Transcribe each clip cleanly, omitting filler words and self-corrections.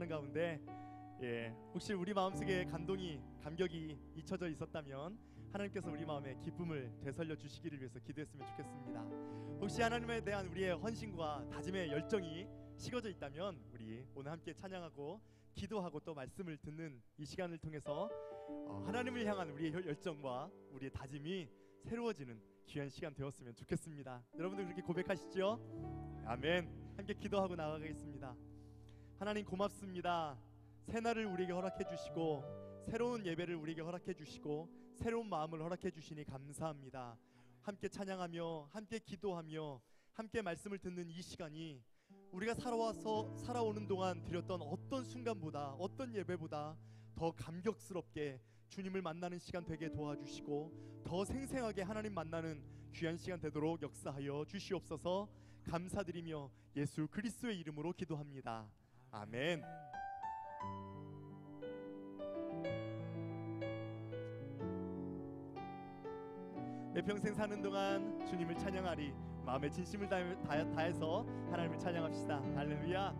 기도하는 가운데 혹시 우리 마음속에 감격이 잊혀져 있었다면 하나님께서 우리 마음에 기쁨을 되살려 주시기를 위해서 기도했으면 좋겠습니다. 혹시 하나님에 대한 우리의 헌신과 다짐의 열정이 식어져 있다면 우리 오늘 함께 찬양하고 기도하고 또 말씀을 듣는 이 시간을 통해서 하나님을 향한 우리의 열정과 우리의 다짐이 새로워지는 귀한 시간 되었으면 좋겠습니다. 여러분들 그렇게 고백하시죠? 아멘. 함께 기도하고 나아가겠습니다. 하나님 고맙습니다. 새날을 우리에게 허락해 주시고 새로운 예배를 우리에게 허락해 주시고 새로운 마음을 허락해 주시니 감사합니다. 함께 찬양하며 함께 기도하며 함께 말씀을 듣는 이 시간이 우리가 살아오는 동안 드렸던 어떤 순간보다 어떤 예배보다 더 감격스럽게 주님을 만나는 시간 되게 도와주시고 더 생생하게 하나님 만나는 귀한 시간 되도록 역사하여 주시옵소서. 감사드리며 예수 그리스도의 이름으로 기도합니다. 아멘. 내 평생 사는 동안 주님을 찬양하리. 마음의 진심을 다해서 하나님을 찬양합시다. 할렐루야.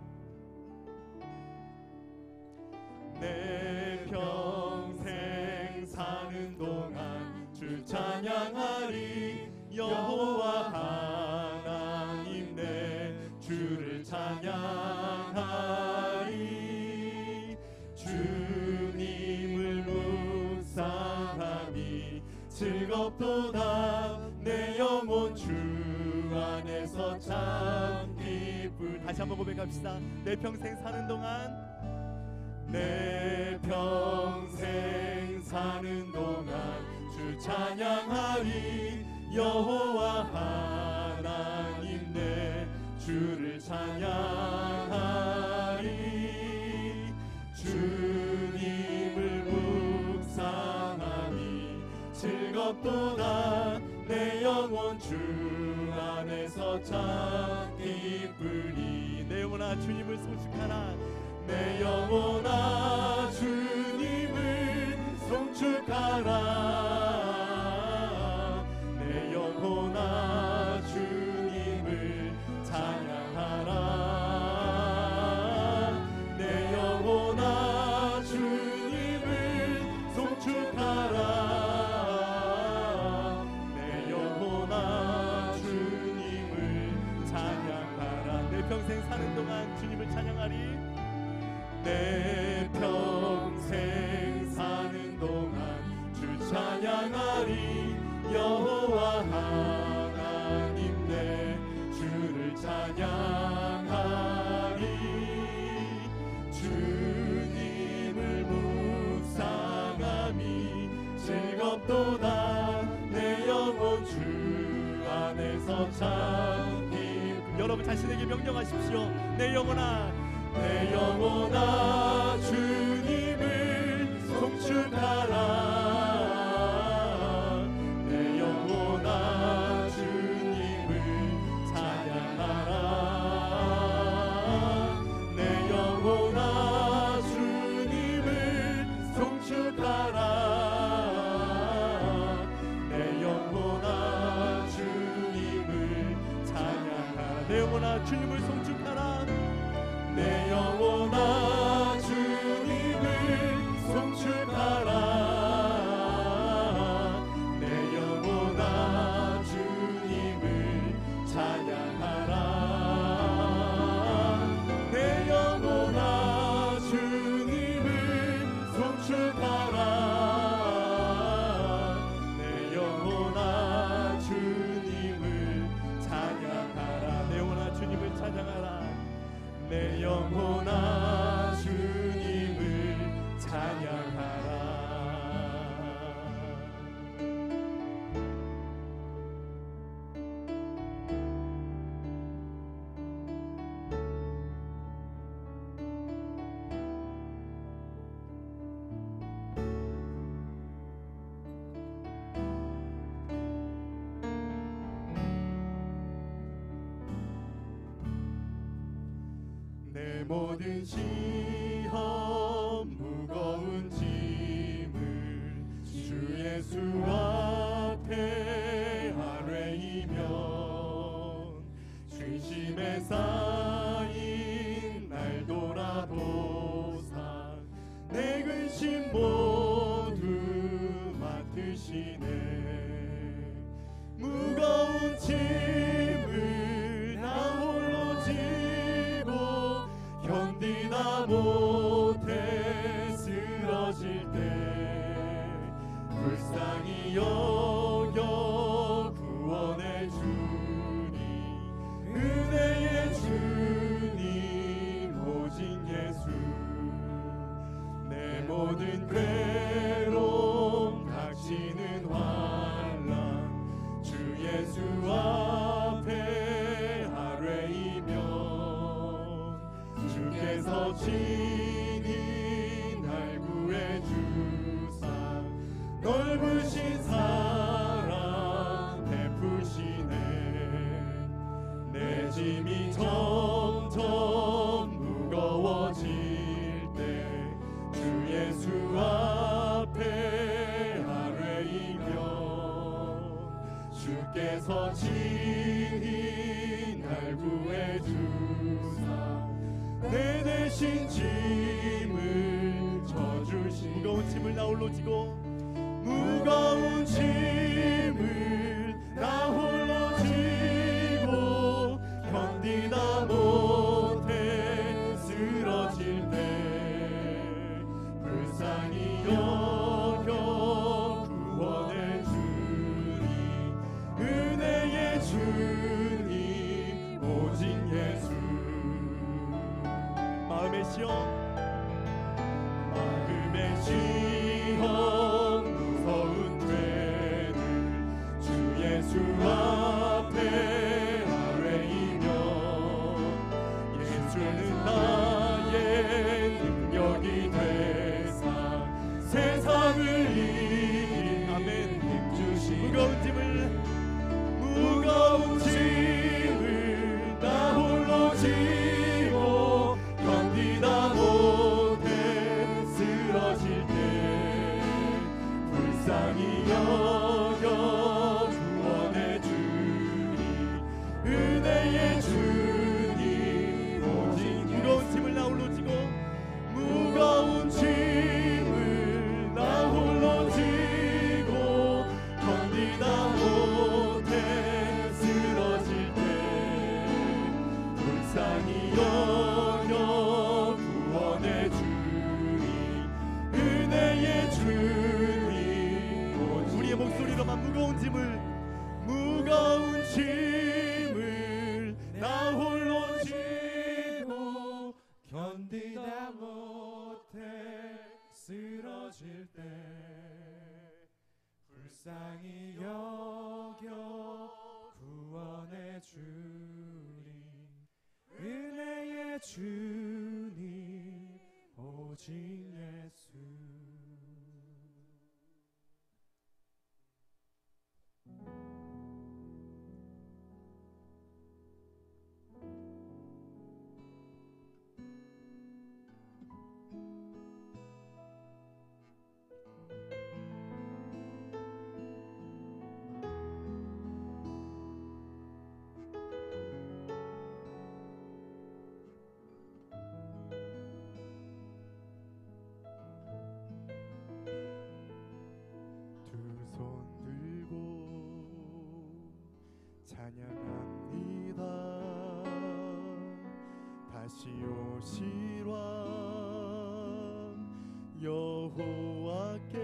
내 평생 사는 동안 주 찬양하리. 여호와 하나님 내 주를 찬양하리. 주님을 묵상하니 즐겁도다. 내 영혼 주 안에서 참 기쁘리. 다시 한번 고백합시다. 내 평생 사는 동안 내 평생 사는 동안 주 찬양하리. 여호와 하나님 내 주를 찬양하리. 주님을 묵상하니 즐겁도다. 내 영혼 주 안에서 참 기쁘리. 내 영혼아 주님을 송축하라. 내 영혼아 주님을 송축하라. 내 영혼아 주님을 찬양하라. 내 영혼아 주님을 송축하라. 내 영혼아 주님을 찬양하라. 내 평생 사는 동안 주님을 찬양하리. 내 평생 사는 동안 주 찬양하리. 여호와 하나님 내 주를 찬양하리. 주님을 묵상하니 즐겁도다. 내 영혼 주 안에서 참 기쁘리. 여러분 자신에게 명령하십시오. 내 영혼아 내 영혼아 주님을 송축하라. 내 영혼아 주님을 찬양하라. 내 영혼아 주님을 송축하라. 내 영혼아 주님을 찬양하라. 내 영혼아 주님을 송축하라. 내 영혼아 주님을 송축하라. 내 영혼아 주님을 찬양하라. 내 영혼아 주님을 송축하라. 내 영혼아 주님을 찬양하라. 내 영혼아 주님을 찬양하라. 내 영혼아 주님을 찬양하라. 내 모든 시험 무거운 짐을 주 예수 앞에 아뢰이면 중심에 쌓인 날 돌아보 견디다 못해 쓰러질 때 불쌍히 여겨 구원해 주니 은혜의 주님 오직 예수 내 모든 괴로움 닥치는 환난 주 예수 앞에 아뢰이면 주께서 친히 날 구해 주사 넓으신 사랑 베푸시네 내 짐이 점점 무거워질 때 주 예수 앞에 아뢰이면 주께서 친히 날 구해 주사 내 대신 짐을 져주시 무거운 짐을 나 홀로 지고 무거운 짐을 나 홀로 지고 견디다 못해 쓰러질 때 불쌍히 여겨 구원해 주니 은혜의 주님 오직 예수 마음의 시험 무서운 죄를 주 예수 앞에 아뢰이면 예수는 나의 능력이 되사 세상을 이긴 아멘 힘주시 무거운 짐을 나 홀로 지고 견디다 못해 쓰러질 때 불쌍히 여겨 구원해 주니 은혜의 주님 오직 무거운 짐을 나 홀로 지고 무거운 짐을 나 홀로 지고 견디다 못해 쓰러질 때 불쌍히 여겨 구원해 주니 은혜의 주님 우리의 목소리로만 무거운 짐을 나 홀로 지고 견디다 못해 쓰러질 때 불쌍히 여겨 구원해 주니 은혜의 주님 오직 예수 찬양합니다. 다시 오실 왕 여호와께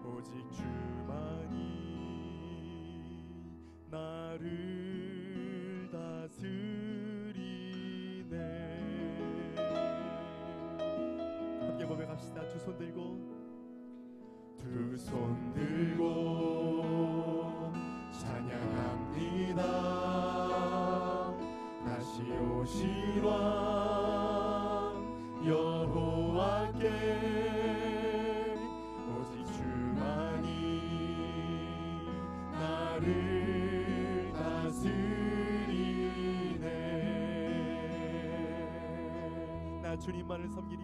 오직 주만이 나를 다스리네. 함께 고백합시다. 두 손 들고 찬양합니다. 다시 오실 왕 여호와께 오직 주만이 나를 다스리네. 나 주님만을 섬기리.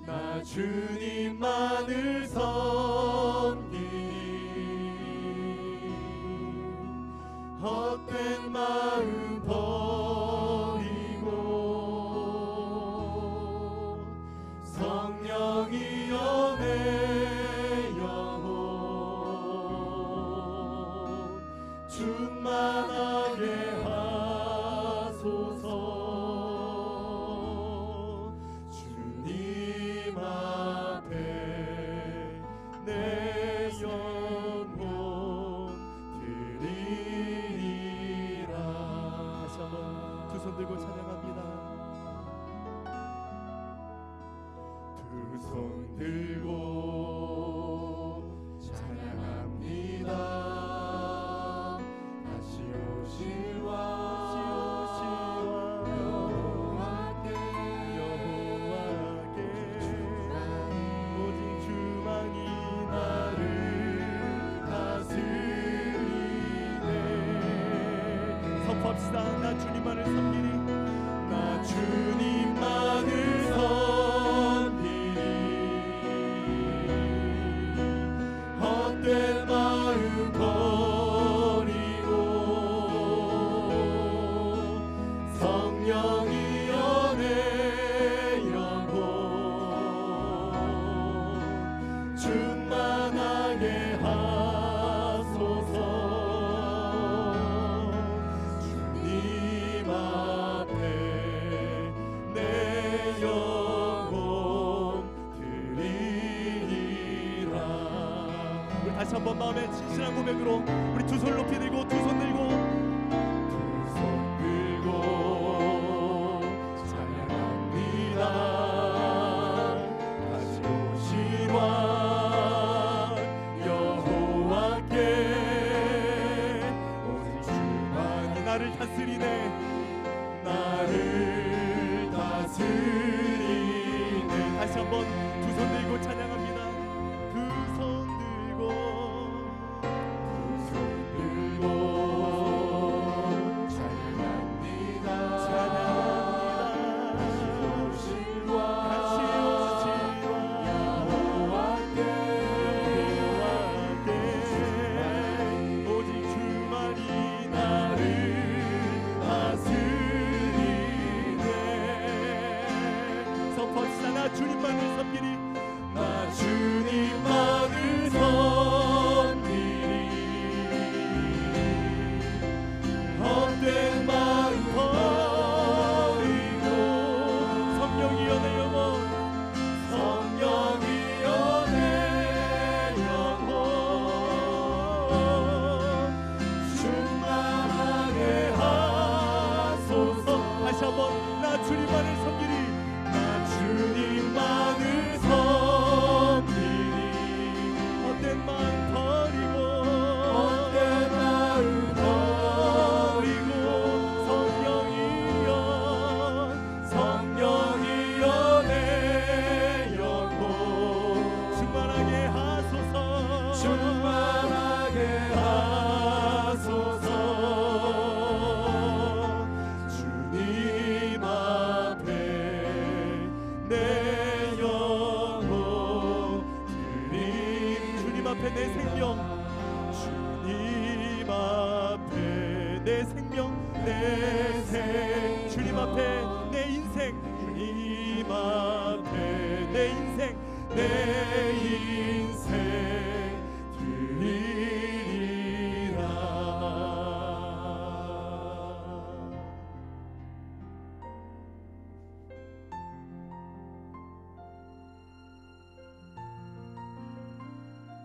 나 주님만을 섬기리. 헛된 마음 버리고 성령이여 내 영혼 충만하게 하소서. 손 들고 찬양합니다. 다시 오실 여호와께 오직 주만이 나를 다스리네. 선포합시다. 나 주님만을 섬기리. 나 주님만을 섬기리. 헛된 마음 버리고 성령이여 내 영혼 충만하게 하소서. 주님 앞에 내 영혼 드리리라. 우리 다시 한번 마음의 진실한 고백으로 우리 두 손 높이 들고 두 손 들고 손 들고 찬양합니다. 다시 오신 왕 여호와께 오직 주만이 나를 다스리네. 나를 다스리네. 다시 한번 두 손 들고 찬양합니다. 두 손 들고 손 들고 찬양합니다. 다시 오실 왕 여호와께 오직 주만이 나를 다스리네. 선포합시다. 나 주님만을 섬기리. 나 주님만을 섬기리. 헛된 마음 버리고 성령이여 내 영혼 성령이여 내 영혼 충만하게 하소서. 다시 한번 나 주님만을 섬기리. 나 주님만을 섬기리. 헛된 마음 버리고 헛된 마음 버리고 성령이여 내 영혼 충만하게 하소서. 충만하게 하소서. 주님 앞에 내 영혼 드림. 주님 앞에 내 생명, 주님 앞에 내 생명, 주님 앞에 내 인생, 주님 앞에 내 인생, 내 인생 드리리라.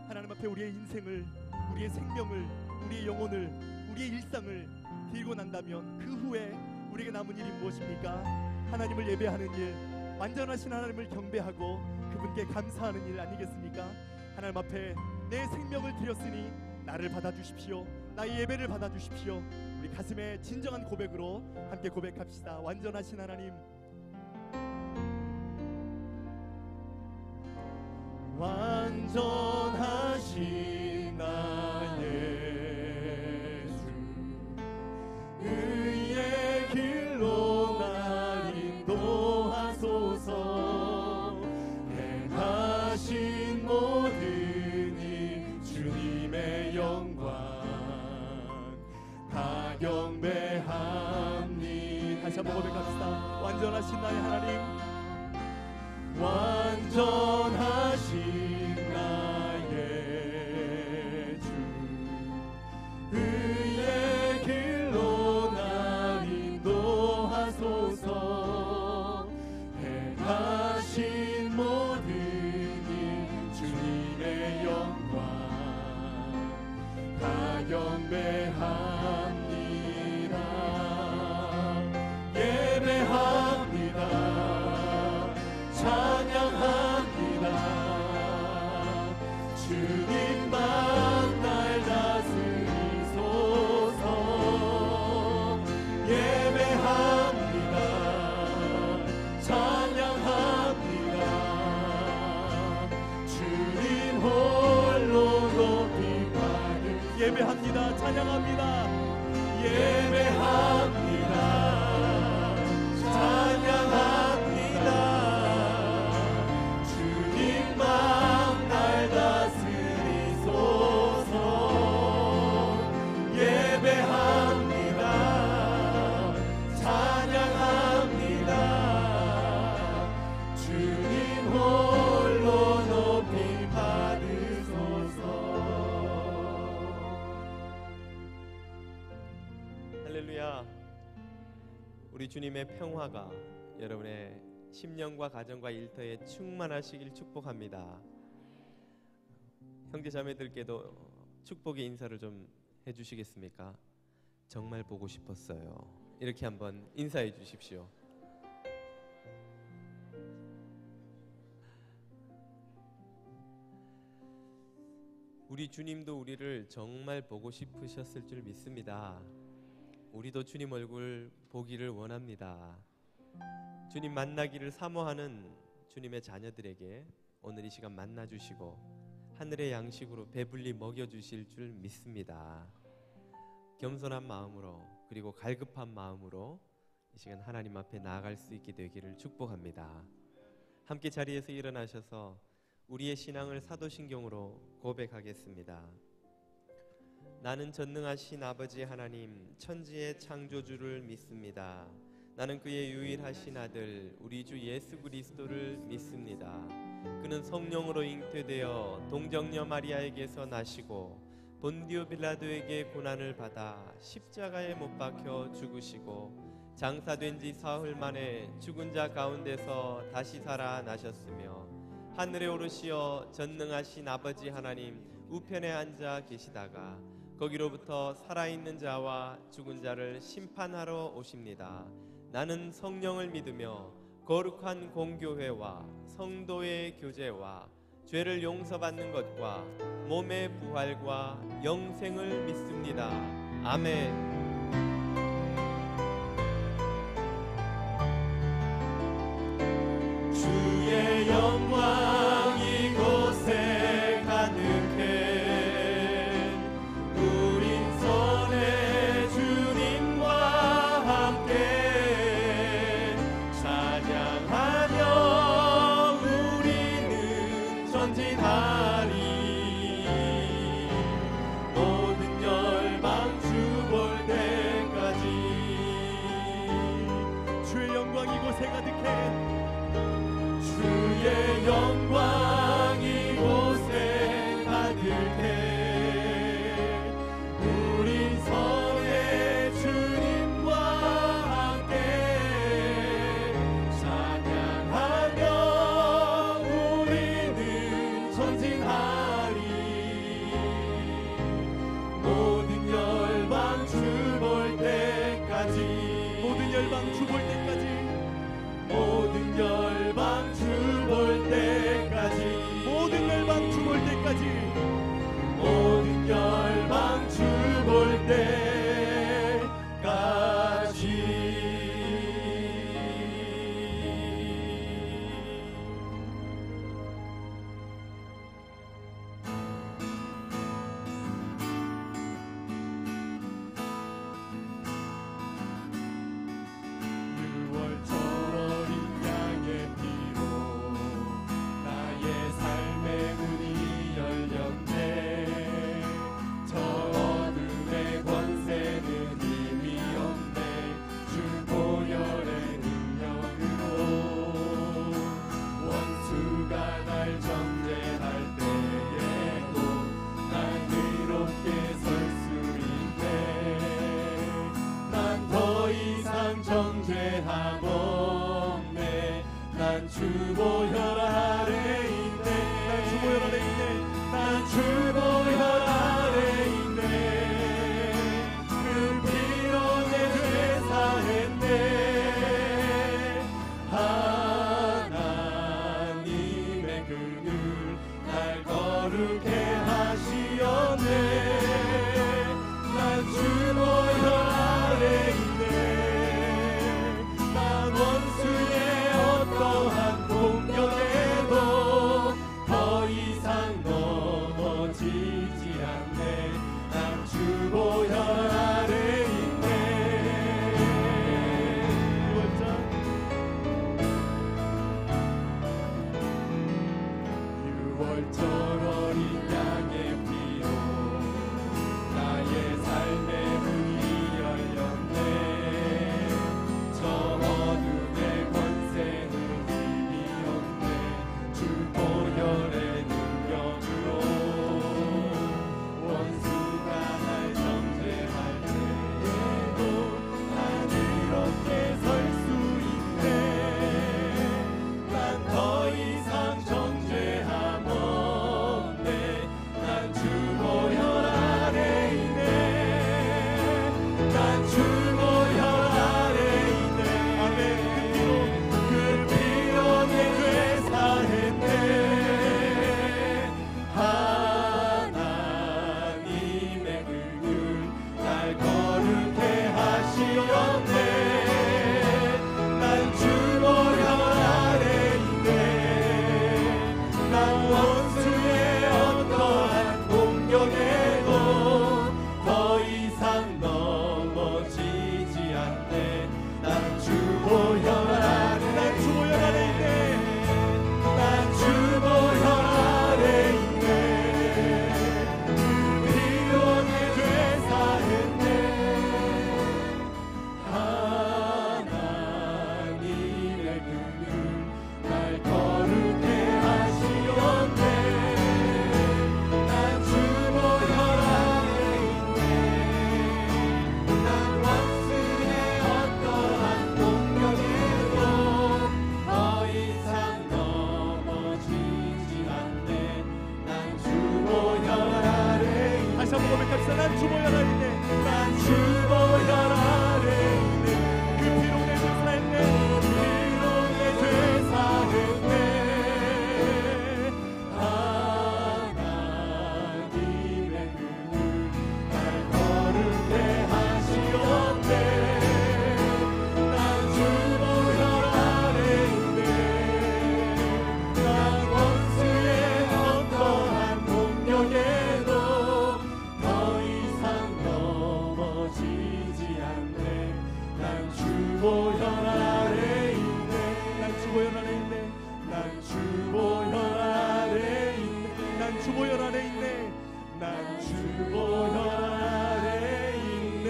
하나님 앞에 우리의 인생을, 우리의 생명을, 우리의 영혼을, 우리의 일상을 드리고 난다면 그 후에 우리에게 남은 일이 무엇입니까? 하나님을 예배하는 일, 완전하신 하나님을 경배하고 그분께 감사하는 일 아니겠습니까? 하나님 앞에 내 생명을 드렸으니 나를 받아주십시오. 나의 예배를 받아주십시오. 우리 가슴에 진정한 고백으로 함께 고백합시다. 완전하신 하나님, 완전하신 나의 주 의의 길로 날 인도하소서. 행하신 모든 일 주님의 영광 다 경배합니다. 다시 한번 고백합시다. 완전하신 나의 하나님, 완전하신 나의 예배합니다. 찬양합니다. 예배합니다. 찬양합니다. 주님만 날 다스리소서. 예배합니다. 찬양합니다. 주님 홀로 높임 받으소서. 할렐루야. 우리 주님의 평화가 여러분의 심령과 가정과 일터에 충만하시길 축복합니다. 형제 자매들께도 축복의 인사를 좀 해주시겠습니까? 정말 보고 싶었어요. 이렇게 한번 인사해 주십시오. 우리 주님도 우리를 정말 보고 싶으셨을 줄 믿습니다. 우리도 주님 얼굴 보기를 원합니다. 주님 만나기를 사모하는 주님의 자녀들에게 오늘 이 시간 만나주시고 하늘의 양식으로 배불리 먹여주실 줄 믿습니다. 겸손한 마음으로 그리고 갈급한 마음으로 이 시간 하나님 앞에 나아갈 수 있게 되기를 축복합니다. 함께 자리에서 일어나셔서 우리의 신앙을 사도신경으로 고백하겠습니다. 나는 전능하신 아버지 하나님 천지의 창조주를 믿습니다. 나는 그의 유일하신 아들 우리 주 예수 그리스도를 믿습니다. 그는 성령으로 잉태되어 동정녀 마리아에게서 나시고 본디오 빌라도에게 고난을 받아 십자가에 못 박혀 죽으시고 장사된 지 사흘 만에 죽은 자 가운데서 다시 살아나셨으며 하늘에 오르시어 전능하신 아버지 하나님 우편에 앉아 계시다가 거기로부터 살아있는 자와 죽은 자를 심판하러 오십니다. 나는 성령을 믿으며 거룩한 공교회와 성도의 교제와 죄를 용서받는 것과 몸의 부활과 영생을 믿습니다. 아멘. 주의 영광 이곳에 가득해 우린 선의 주님과 함께 찬양하며 우리는 전진하리. 모든 열방 주 볼 때까지 주의 영광 이곳에 가득해 주의 영광 이곳에 가득해 우린 선의 주님과 함께 찬양하며 우리는 전진하리. 모든 열방 주 볼 때까지 모든 열방 주 볼 때까지 모든 열방 주 볼 때까지 모든 열방 주 볼 때까지 모든 열방 주 볼 때까지 정죄함 없네. 난 주보혈 아래 있네. 난 주보혈 아래 있네. 난 주보혈 아래 있네. 그 피로 내 죄 사했네. 하나님의 그늘 날 거룩해 하시었네. 난 주보혈 아래 있네. 원수의 어떠한 공격에 벌처럼 어린 양의 피로 나의 삶의 문이 열렸네. 저 어둠의 권세는 힘이 없네. 주 보혈의 능력으로 원수가 날 정죄할 때에도 난 이렇게 설 수 있네. 난 더 이상 정죄함 없네. 난 주 보혈 아래 있네. 난 주 보혈 아래 있네. 아멘. 그 피로 내 죄 사했네. 하나님의 긍휼 날 거룩해 하시었네. 난 주 보혈 아래 있네. 난 원수의 어떠한 공격에도 더 이상 넘어지지 않네. 난 주 보혈 안에 난 주 보혈 안에 있네. 난 주 보혈 안에 있네. 그 피로 내 죄 사했네. 하나님의 긍휼 날 거룩해 하시었네. 난 주 보혈 안에 있네. 난 원수의 어떠한 공격에도 더 이상 넘어지지 않네. 난 주 보혈 아래 있네. 다시 한번 고백합시다. 난 주 보혈 안에 있네. 난 주 보혈 아래 있네. 그 피로 내 죄 사했네. 피로 내 죄 사했네. 하나님의 긍휼 날 거룩해 하시었네. 난 주 보혈 아래 있네. 난 원수의 어떠한 공격에도 더 이상 넘어지지 않네. 난 주 보혈 아래 있네. 난 주 보혈 안에 있네. 난 주 보혈 아래 있네. 난 주 보혈 안에 있네. 난 주 보혈 아래 있네.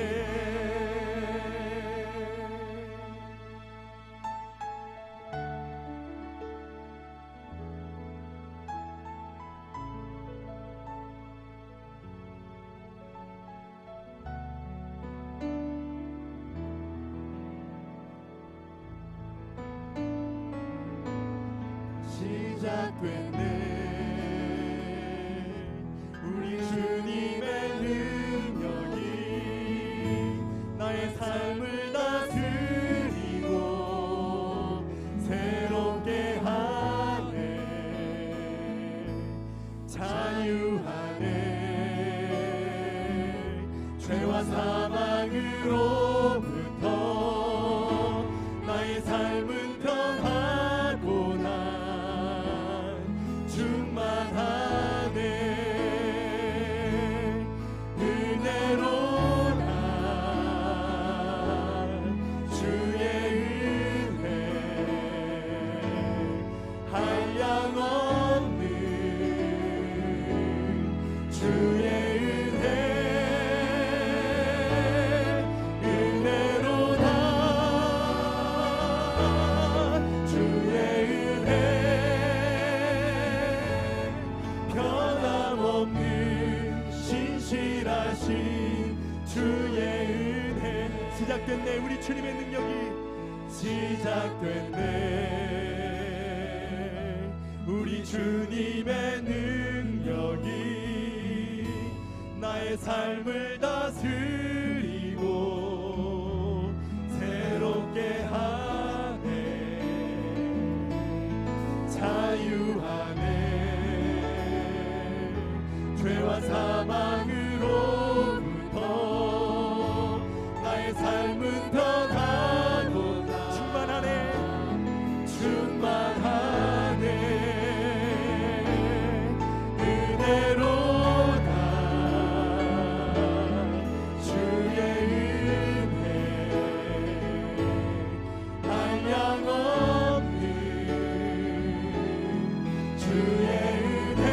시작됐네. 우리 주님의 능력이 나의 삶을 다스리고 새롭게 하네. 자유하네. 죄와 사망으로부터 나의 삶은 변하고 난 충만하네. 은혜로 난 주의 은혜 한량없는 주의 은혜 은혜로 난 주의 은혜 변함없는 신실하신 주의 은혜. 시작됐네. 우리 주님의 능력이 시작됐네. 우리 주님의 능력이 나의 삶을 다스리고 새롭게 하네. 자유하네. 죄와 사망으로부터 나의 삶은 변하고 충만하네. 충만하네. 은혜로 난 주의 은혜 한량없는 주의 은혜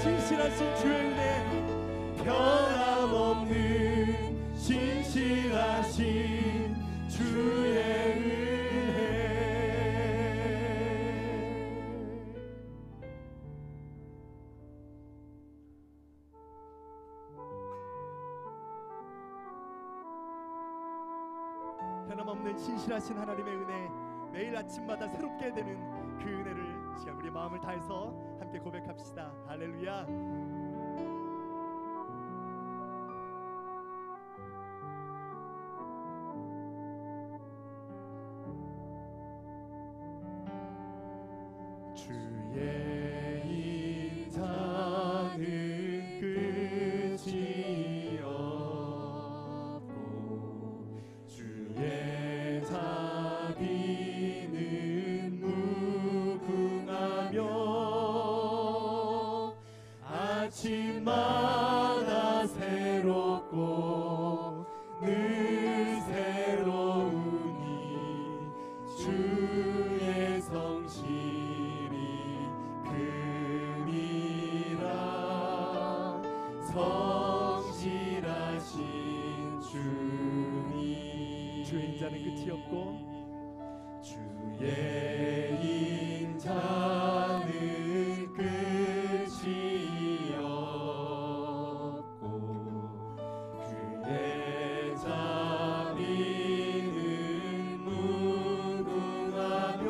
신실하신 주의 은혜, 변함없는 신실하신 주의 은혜. 변함없는 신실하신 하나님의 은혜, 매일 아침마다 새롭게 되는 그 은혜를 시간 우리 마음을 다해서 함께 고백합시다. 할렐루야. 주의 인자는 끝이 없고 주의 자비는 무궁하며 아침마다 새롭고 늘 새로우니 주의 성실이 금이라. 성실하신 주님, 주의 인자는 끝이 없고 주의 인자는 끝이 없고 그의 자비는 무궁하며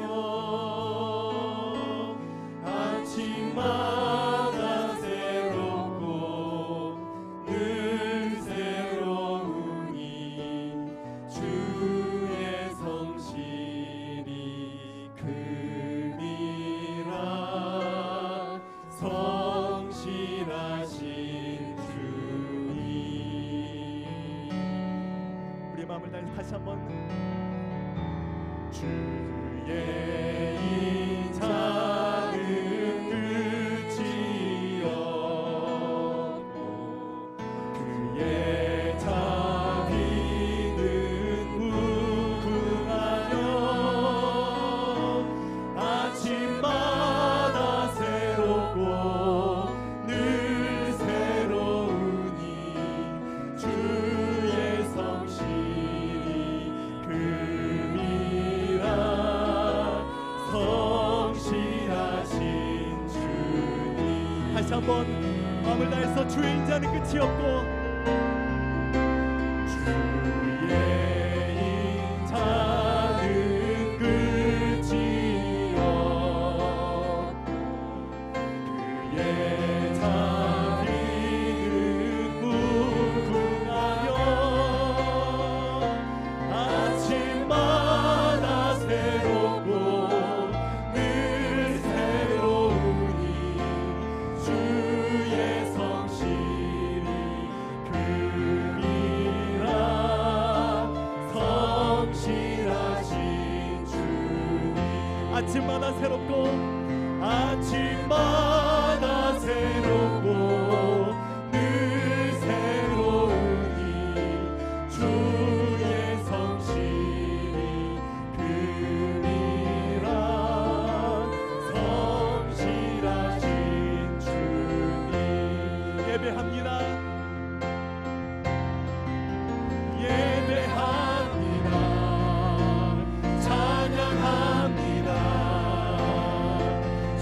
아침마다 새롭고 늘 새로우니 주의 성실이 금이라. 성실하신 주님. 우리의 마음을 다해서 다시 한번 주의 인자는 끝이 없고 그의 자비는 무궁하며 아침마다 새롭고 늘 새로우니 주의 성실이 금이라. 성실하신 주님. 다시 한번 마음을 다해서 주의 인자는 끝이 없고 주의 인자는 끝이 없고 그의 자비는 무궁하며 아침마다 새롭고 늘 새로우니 주의 성실이 금이라. 성실하신 주님. 아침마다 새롭고 아침마다 새롭고 늘 새로우니 주의 성실이 금이라. 성실하신 주님. 예배합니다. 예배합니다. 찬양합니다.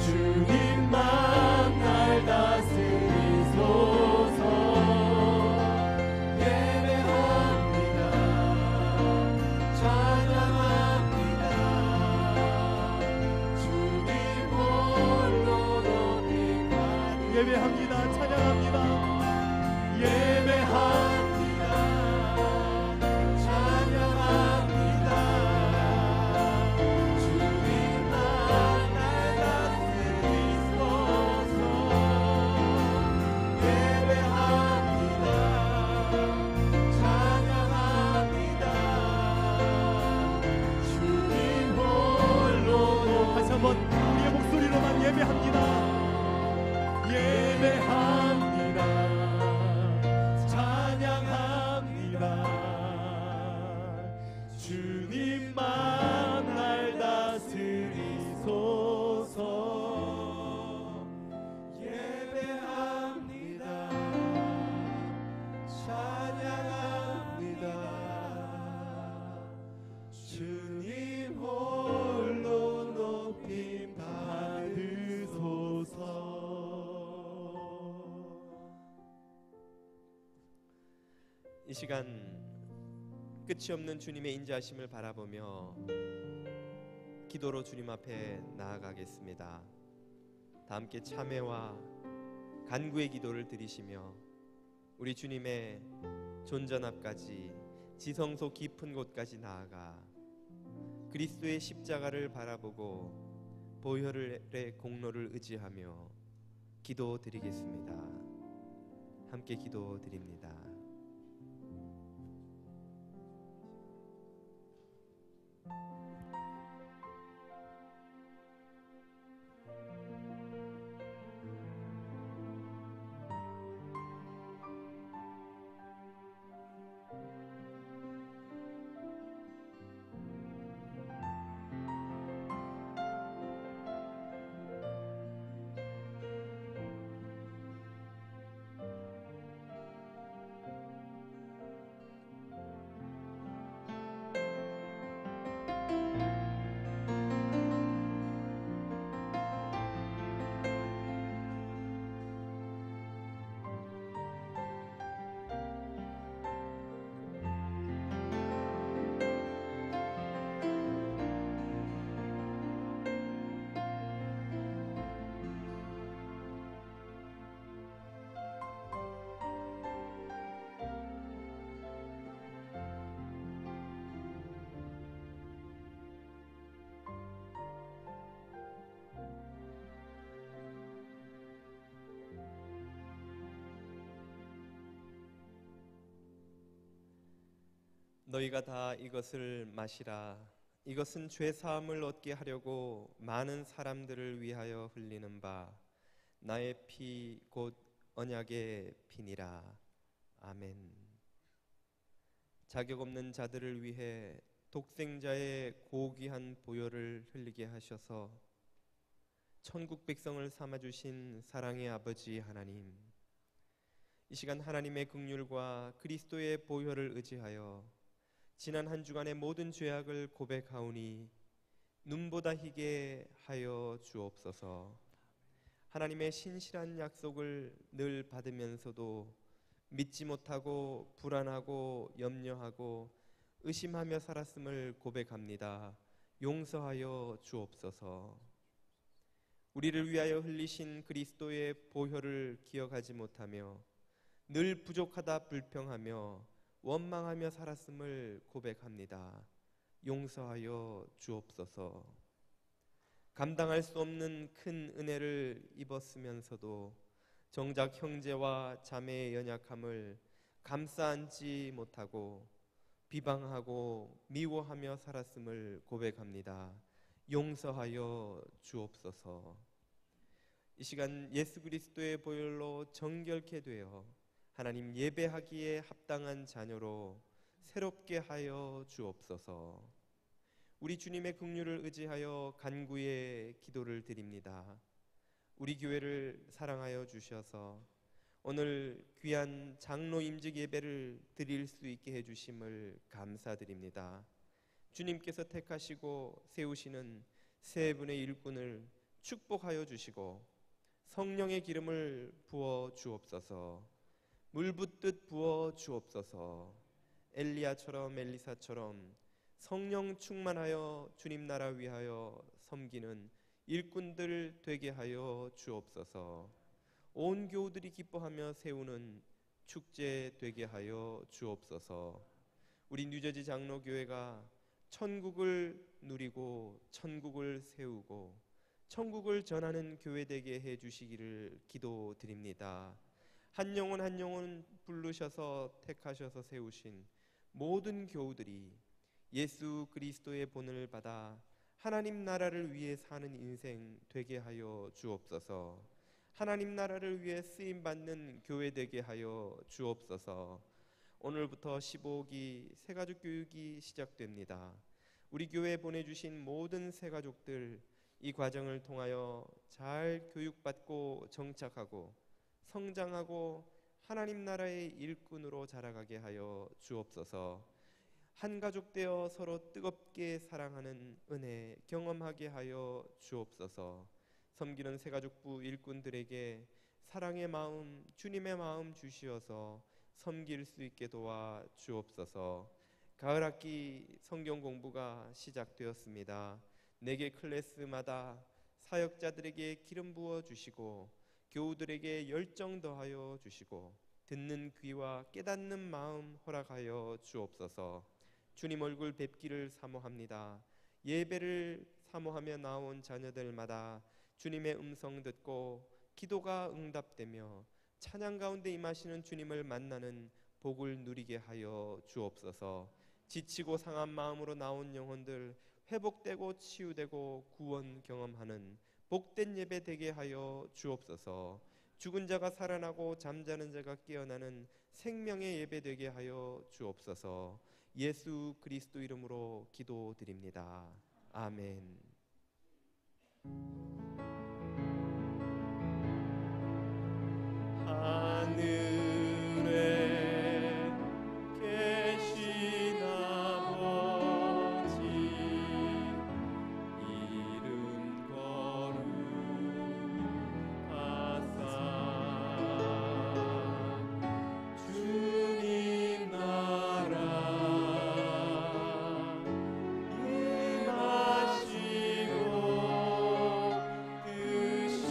주님만 날 다스리소서. 예배합니다. 찬양합니다. 주님 홀로 높이 가리. 예배합니다. 찬양합니다. 예배합니다. 찬양합니다. 주님만 날 다스리소서. 예배합니다. 찬양합니다. 주님 홀로. 다시 한번 우리의 목소리로만 예배합니다. 예배합니다. 시간 끝이 없는 주님의 인자하심을 바라보며 기도로 주님 앞에 나아가겠습니다. 다 함께 참회와 간구의 기도를 드리시며 우리 주님의 존전 앞까지 지성소 깊은 곳까지 나아가 그리스도의 십자가를 바라보고 보혈의 공로를 의지하며 기도드리겠습니다. 함께 기도드립니다. 너희가 다 이것을 마시라. 이것은 죄 사함을 얻게 하려고 많은 사람들을 위하여 흘리는 바 나의 피 곧 언약의 피니라. 아멘. 자격 없는 자들을 위해 독생자의 고귀한 보혈을 흘리게 하셔서 천국 백성을 삼아 주신 사랑의 아버지 하나님, 이 시간 하나님의 긍휼과 그리스도의 보혈을 의지하여 지난 한 주간의 모든 죄악을 고백하오니 눈보다 희게 하여 주옵소서. 하나님의 신실한 약속을 늘 받으면서도 믿지 못하고 불안하고 염려하고 의심하며 살았음을 고백합니다. 용서하여 주옵소서. 우리를 위하여 흘리신 그리스도의 보혈을 기억하지 못하며 늘 부족하다 불평하며 원망하며 살았음을 고백합니다. 용서하여 주옵소서. 감당할 수 없는 큰 은혜를 입었으면서도 정작 형제와 자매의 연약함을 감싸 안지 못하고 비방하고 미워하며 살았음을 고백합니다. 용서하여 주옵소서. 이 시간 예수 그리스도의 보혈로 정결케 되어 하나님 예배하기에 합당한 자녀로 새롭게 하여 주옵소서. 우리 주님의 긍휼을 의지하여 간구의 기도를 드립니다. 우리 교회를 사랑하여 주셔서 오늘 귀한 장로 임직 예배를 드릴 수 있게 해주심을 감사드립니다. 주님께서 택하시고 세우시는 세 분의 일꾼을 축복하여 주시고 성령의 기름을 부어 주옵소서. 물 붓듯 부어 주옵소서. 엘리야처럼 엘리사처럼 성령 충만하여 주님 나라 위하여 섬기는 일꾼들 되게 하여 주옵소서. 온 교우들이 기뻐하며 세우는 축제 되게 하여 주옵소서. 우리 뉴저지 장로교회가 천국을 누리고 천국을 세우고 천국을 전하는 교회 되게 해주시기를 기도드립니다. 한 영혼 한 영혼 부르셔서 택하셔서 세우신 모든 교우들이 예수 그리스도의 본을 받아 하나님 나라를 위해 사는 인생 되게 하여 주옵소서. 하나님 나라를 위해 쓰임받는 교회 되게 하여 주옵소서. 오늘부터 15기 새가족 교육이 시작됩니다. 우리 교회에 보내주신 모든 새가족들 이 과정을 통하여 잘 교육받고 정착하고 성장하고 하나님 나라의 일꾼으로 자라가게 하여 주옵소서. 한 가족 되어 서로 뜨겁게 사랑하는 은혜 경험하게 하여 주옵소서. 섬기는 새가족부 일꾼들에게 사랑의 마음, 주님의 마음 주시어서 섬길 수 있게 도와 주옵소서. 가을 학기 성경 공부가 시작되었습니다. 네개 클래스마다 사역자들에게 기름 부어 주시고 교우들에게 열정 더하여 주시고 듣는 귀와 깨닫는 마음 허락하여 주옵소서. 주님 얼굴 뵙기를 사모합니다. 예배를 사모하며 나온 자녀들마다 주님의 음성 듣고 기도가 응답되며 찬양 가운데 임하시는 주님을 만나는 복을 누리게 하여 주옵소서. 지치고 상한 마음으로 나온 영혼들 회복되고 치유되고 구원 경험하는 복된 예배 되게 하여 주옵소서. 죽은 자가 살아나고 잠자는 자가 깨어나는 생명의 예배 되게 하여 주옵소서. 예수 그리스도 이름으로 기도드립니다. 아멘. 하늘에 계신 아버지 이름 거룩하사 주님 나라 임하시고 뜻이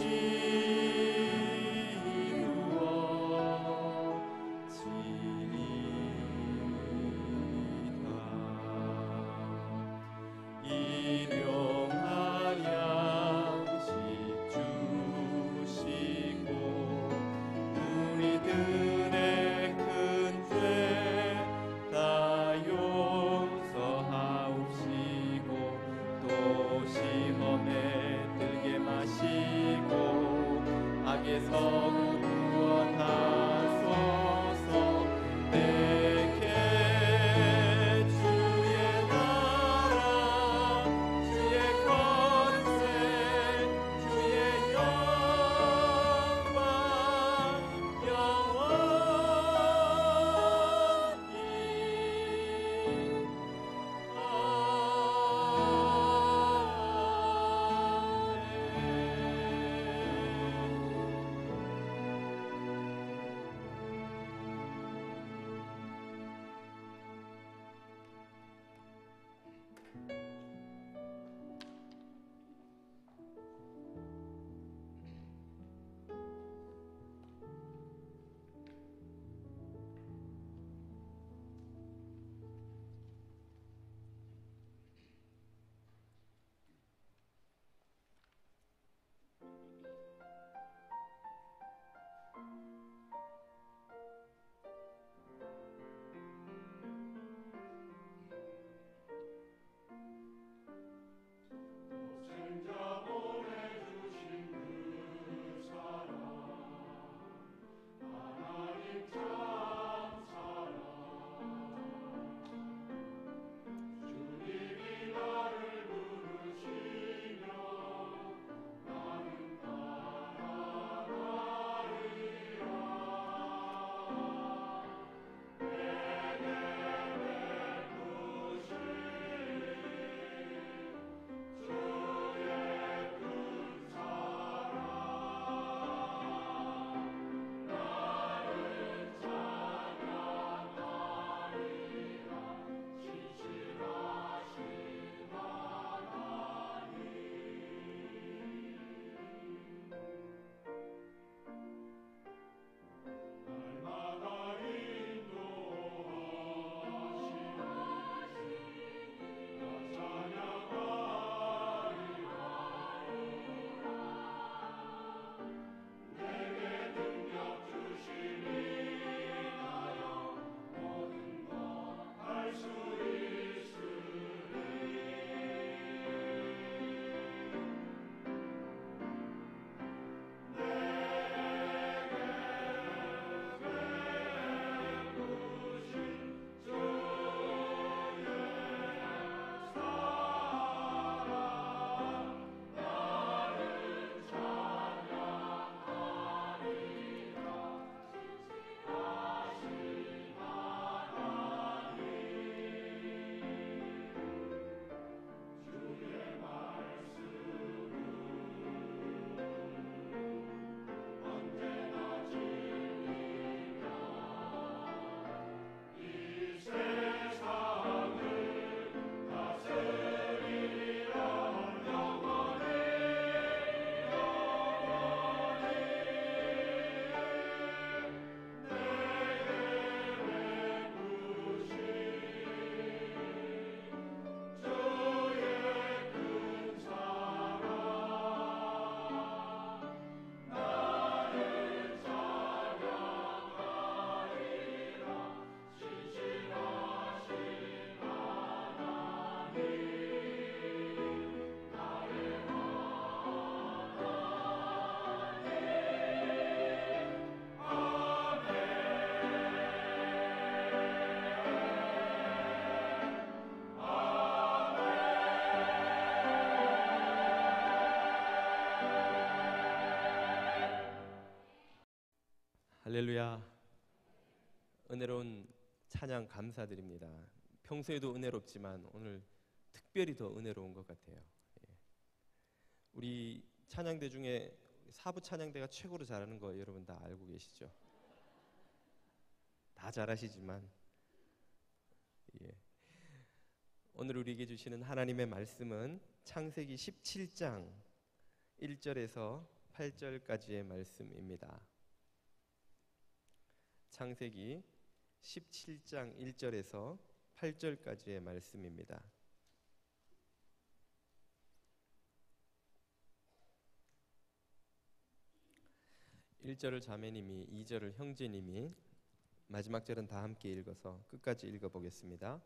일용할 양식 주시고 우리들의 큰 죄 다 용서하옵시고 또 시험에 들게 마시고 악에서 구원하소서. 내게 주의 나라 주의 권세 주의 영광 영원히 아멘. 할렐루야. 은혜로운 찬양 감사드립니다. 평소에도 은혜롭지만 오늘 특별히 더 은혜로운 것 같아요. 예. 우리 찬양대 중에 사부 찬양대가 최고로 잘하는 거 여러분 다 알고 계시죠? 다 잘하시지만 예. 오늘 우리에게 주시는 하나님의 말씀은 창세기 17장 1절에서 8절까지의 말씀입니다. 창세기 17장 1절에서 8절까지의 말씀입니다. (1절을) 자매님이, (2절을) 형제님이, 마지막 절은 다 함께 읽어서 끝까지 읽어보겠습니다.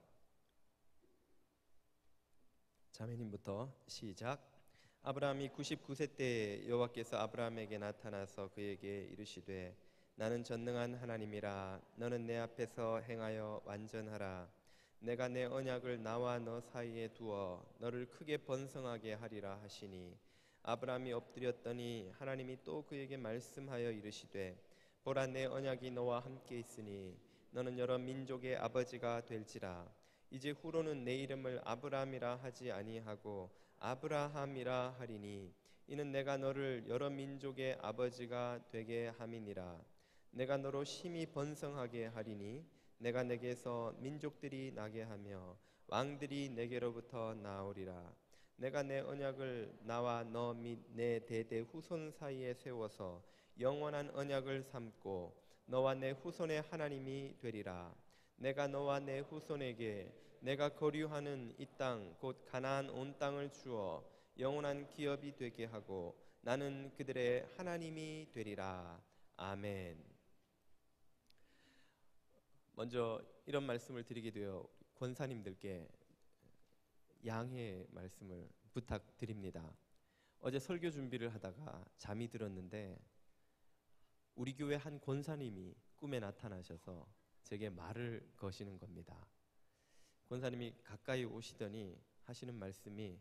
자매님부터 시작. 아브라함이 99세 때에 여호와께서 아브라함에게 나타나서 그에게 이르시되 나는 전능한 하나님이라. 너는 내 앞에서 행하여 완전하라. 내가 내 언약을 나와 너 사이에 두어 너를 크게 번성하게 하리라 하시니 아브라함이 엎드렸더니 하나님이 또 그에게 말씀하여 이르시되 보라, 내 언약이 너와 함께 있으니 너는 여러 민족의 아버지가 될지라. 이제 후로는 내 이름을 아브라함이라 하지 아니하고 아브라함이라 하리니 이는 내가 너를 여러 민족의 아버지가 되게 함이니라. 내가 너로 심히 번성하게 하리니 내가 내게서 민족들이 나게 하며 왕들이 내게로부터 나오리라. 내가 내 언약을 나와 너 및 내 대대 후손 사이에 세워서 영원한 언약을 삼고 너와 내 후손의 하나님이 되리라. 내가 너와 내 후손에게 내가 거류하는 이 땅 곧 가나안 온 땅을 주어 영원한 기업이 되게 하고 나는 그들의 하나님이 되리라. 아멘. 먼저 이런 말씀을 드리게 되어 권사님들께 양해의 말씀을 부탁드립니다. 어제 설교 준비를 하다가 잠이 들었는데 우리 교회 한 권사님이 꿈에 나타나셔서 제게 말을 거시는 겁니다. 권사님이 가까이 오시더니 하시는 말씀이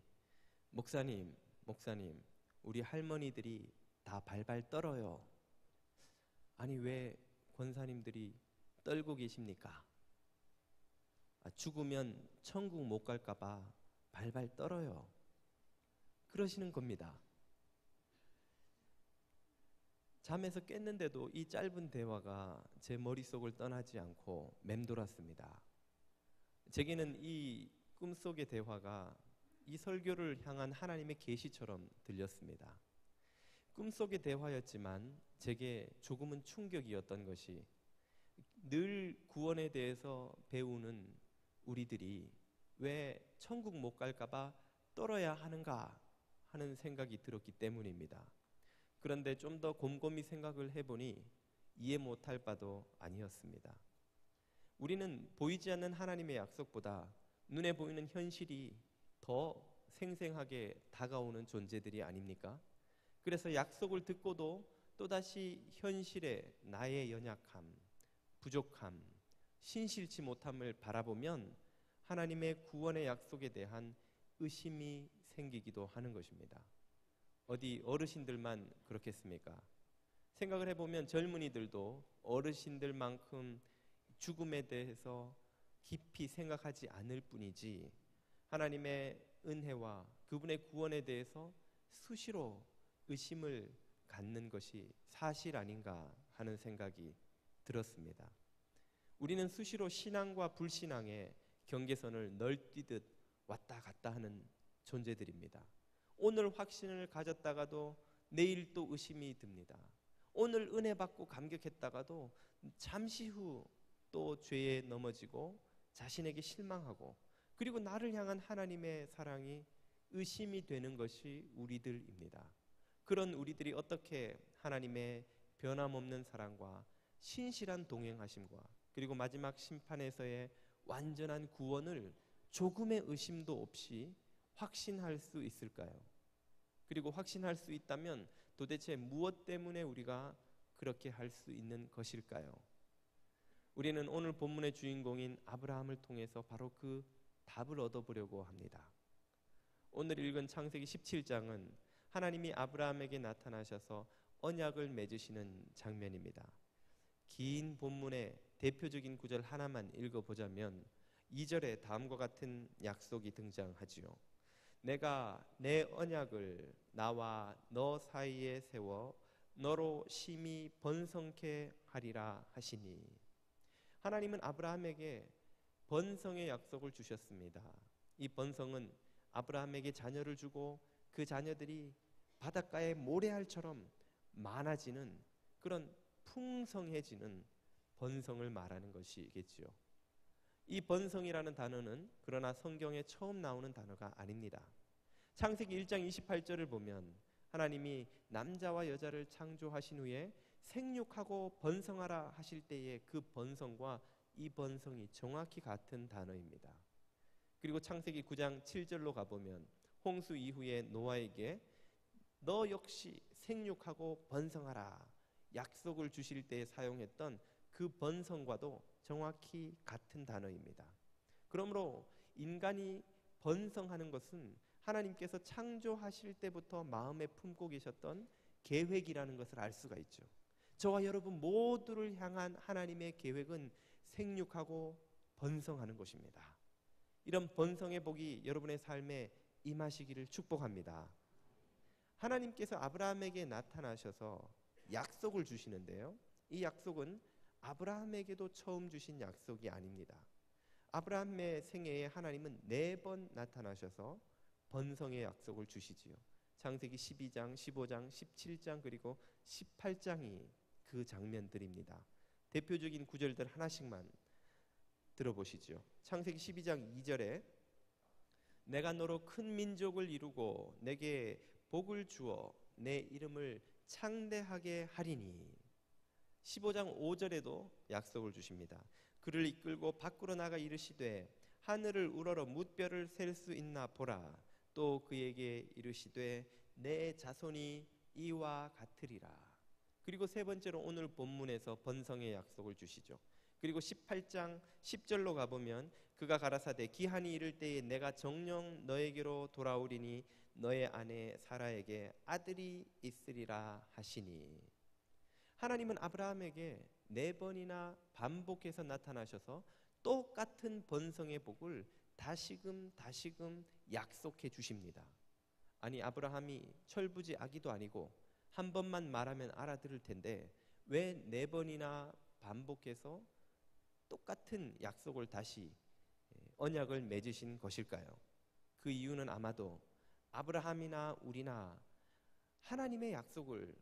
목사님, 우리 할머니들이 다 발발 떨어요. 아니 왜 권사님들이 떨고 계십니까? 죽으면 천국 못 갈까 봐 발발 떨어요. 그러시는 겁니다. 잠에서 깼는데도 이 짧은 대화가 제 머릿속을 떠나지 않고 맴돌았습니다. 제게는 이 꿈속의 대화가 이 설교를 향한 하나님의 계시처럼 들렸습니다. 꿈속의 대화였지만 제게 조금은 충격이었던 것이 늘 구원에 대해서 배우는 우리들이 왜 천국 못 갈까 봐 떨어야 하는가 하는 생각이 들었기 때문입니다. 그런데 좀 더 곰곰이 생각을 해보니 이해 못할 바도 아니었습니다. 우리는 보이지 않는 하나님의 약속보다 눈에 보이는 현실이 더 생생하게 다가오는 존재들이 아닙니까? 그래서 약속을 듣고도 또다시 현실의 나의 연약함, 부족함, 신실치 못함을 바라보면 하나님의 구원의 약속에 대한 의심이 생기기도 하는 것입니다. 어디 어르신들만 그렇겠습니까? 생각을 해보면 젊은이들도 어르신들만큼 죽음에 대해서 깊이 생각하지 않을 뿐이지 하나님의 은혜와 그분의 구원에 대해서 수시로 의심을 갖는 것이 사실 아닌가 하는 생각이 들었습니다. 우리는 수시로 신앙과 불신앙의 경계선을 널뛰듯 왔다 갔다 하는 존재들입니다. 오늘 확신을 가졌다가도 내일 또 의심이 듭니다. 오늘 은혜 받고 감격했다가도 잠시 후 또 죄에 넘어지고 자신에게 실망하고 그리고 나를 향한 하나님의 사랑이 의심이 되는 것이 우리들입니다. 그런 우리들이 어떻게 하나님의 변함없는 사랑과 신실한 동행하심과 그리고 마지막 심판에서의 완전한 구원을 조금의 의심도 없이 확신할 수 있을까요? 그리고 확신할 수 있다면 도대체 무엇 때문에 우리가 그렇게 할 수 있는 것일까요? 우리는 오늘 본문의 주인공인 아브라함을 통해서 바로 그 답을 얻어보려고 합니다. 오늘 읽은 창세기 17장은 하나님이 아브라함에게 나타나셔서 언약을 맺으시는 장면입니다. 긴 본문의 대표적인 구절 하나만 읽어보자면 2절에 다음과 같은 약속이 등장하지요. 내가 내 언약을 나와 너 사이에 세워 너로 심히 번성케 하리라 하시니, 하나님은 아브라함에게 번성의 약속을 주셨습니다. 이 번성은 아브라함에게 자녀를 주고 그 자녀들이 바닷가의 모래알처럼 많아지는 그런 풍성해지는 번성을 말하는 것이겠지요. 이 번성이라는 단어는 그러나 성경에 처음 나오는 단어가 아닙니다. 창세기 1장 28절을 보면 하나님이 남자와 여자를 창조하신 후에 생육하고 번성하라 하실 때의 그 번성과 이 번성이 정확히 같은 단어입니다. 그리고 창세기 9장 7절로 가보면 홍수 이후에 노아에게 너 역시 생육하고 번성하라 약속을 주실 때 사용했던 그 번성과도 정확히 같은 단어입니다. 그러므로 인간이 번성하는 것은 하나님께서 창조하실 때부터 마음에 품고 계셨던 계획이라는 것을 알 수가 있죠. 저와 여러분 모두를 향한 하나님의 계획은 생육하고 번성하는 것입니다. 이런 번성의 복이 여러분의 삶에 임하시기를 축복합니다. 하나님께서 아브라함에게 나타나셔서 약속을 주시는데요, 이 약속은 아브라함에게도 처음 주신 약속이 아닙니다. 아브라함의 생애에 하나님은 4번 나타나셔서 번성의 약속을 주시지요. 창세기 12장, 15장, 17장 그리고 18장이 그 장면들입니다. 대표적인 구절들 하나씩만 들어보시죠. 창세기 12장 2절에 내가 너로 큰 민족을 이루고 내게 복을 주어 내 이름을 창대하게 하리니. 15장 5절에도 약속을 주십니다. 그를 이끌고 밖으로 나가 이르시되 하늘을 우러러 뭇별을 셀 수 있나 보라. 또 그에게 이르시되 내 자손이 이와 같으리라. 그리고 세 번째로 오늘 본문에서 번성의 약속을 주시죠. 그리고 18장 10절로 가보면 그가 가라사대 기한이 이를 때에 내가 정녕 너에게로 돌아오리니 너의 아내 사라에게 아들이 있으리라 하시니. 하나님은 아브라함에게 4번이나 반복해서 나타나셔서 똑같은 번성의 복을 다시금 약속해 주십니다. 아니, 아브라함이 철부지 아기도 아니고 한 번만 말하면 알아들을 텐데 왜 4번이나 반복해서 똑같은 약속을 다시 언약을 맺으신 것일까요? 그 이유는 아마도 아브라함이나 우리나 하나님의 약속을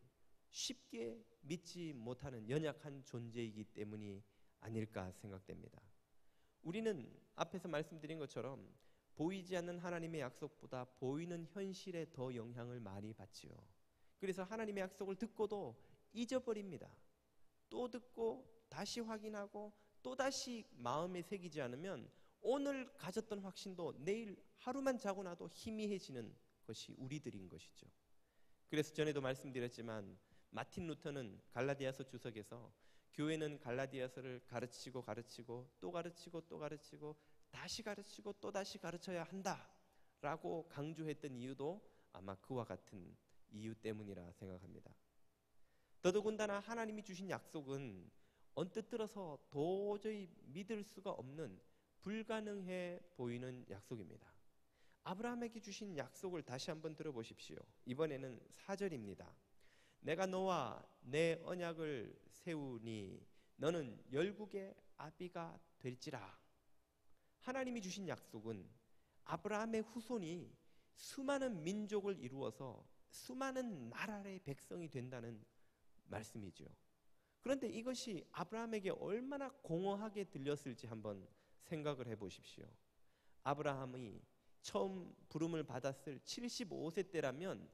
쉽게 믿지 못하는 연약한 존재이기 때문이 아닐까 생각됩니다. 우리는 앞에서 말씀드린 것처럼 보이지 않는 하나님의 약속보다 보이는 현실에 더 영향을 많이 받지요. 그래서 하나님의 약속을 듣고도 잊어버립니다. 또 듣고 다시 확인하고 또다시 마음에 새기지 않으면 오늘 가졌던 확신도 내일 하루만 자고 나도 희미해지는 것이 우리들인 것이죠. 그래서 전에도 말씀드렸지만 마틴 루터는 갈라디아서 주석에서 교회는 갈라디아서를 가르치고 또 가르치고 다시 가르치고 또 다시 가르쳐야 한다라고 강조했던 이유도 아마 그와 같은 이유 때문이라 생각합니다. 더더군다나 하나님이 주신 약속은 언뜻 들어서 도저히 믿을 수가 없는 불가능해 보이는 약속입니다. 아브라함에게 주신 약속을 다시 한번 들어보십시오. 이번에는 4절입니다. 내가 너와 내 언약을 세우니 너는 열국의 아비가 될지라. 하나님이 주신 약속은 아브라함의 후손이 수많은 민족을 이루어서 수많은 나라의 백성이 된다는 말씀이죠. 그런데 이것이 아브라함에게 얼마나 공허하게 들렸을지 한번 생각을 해보십시오. 아브라함이 처음 부름을 받았을 75세 때라면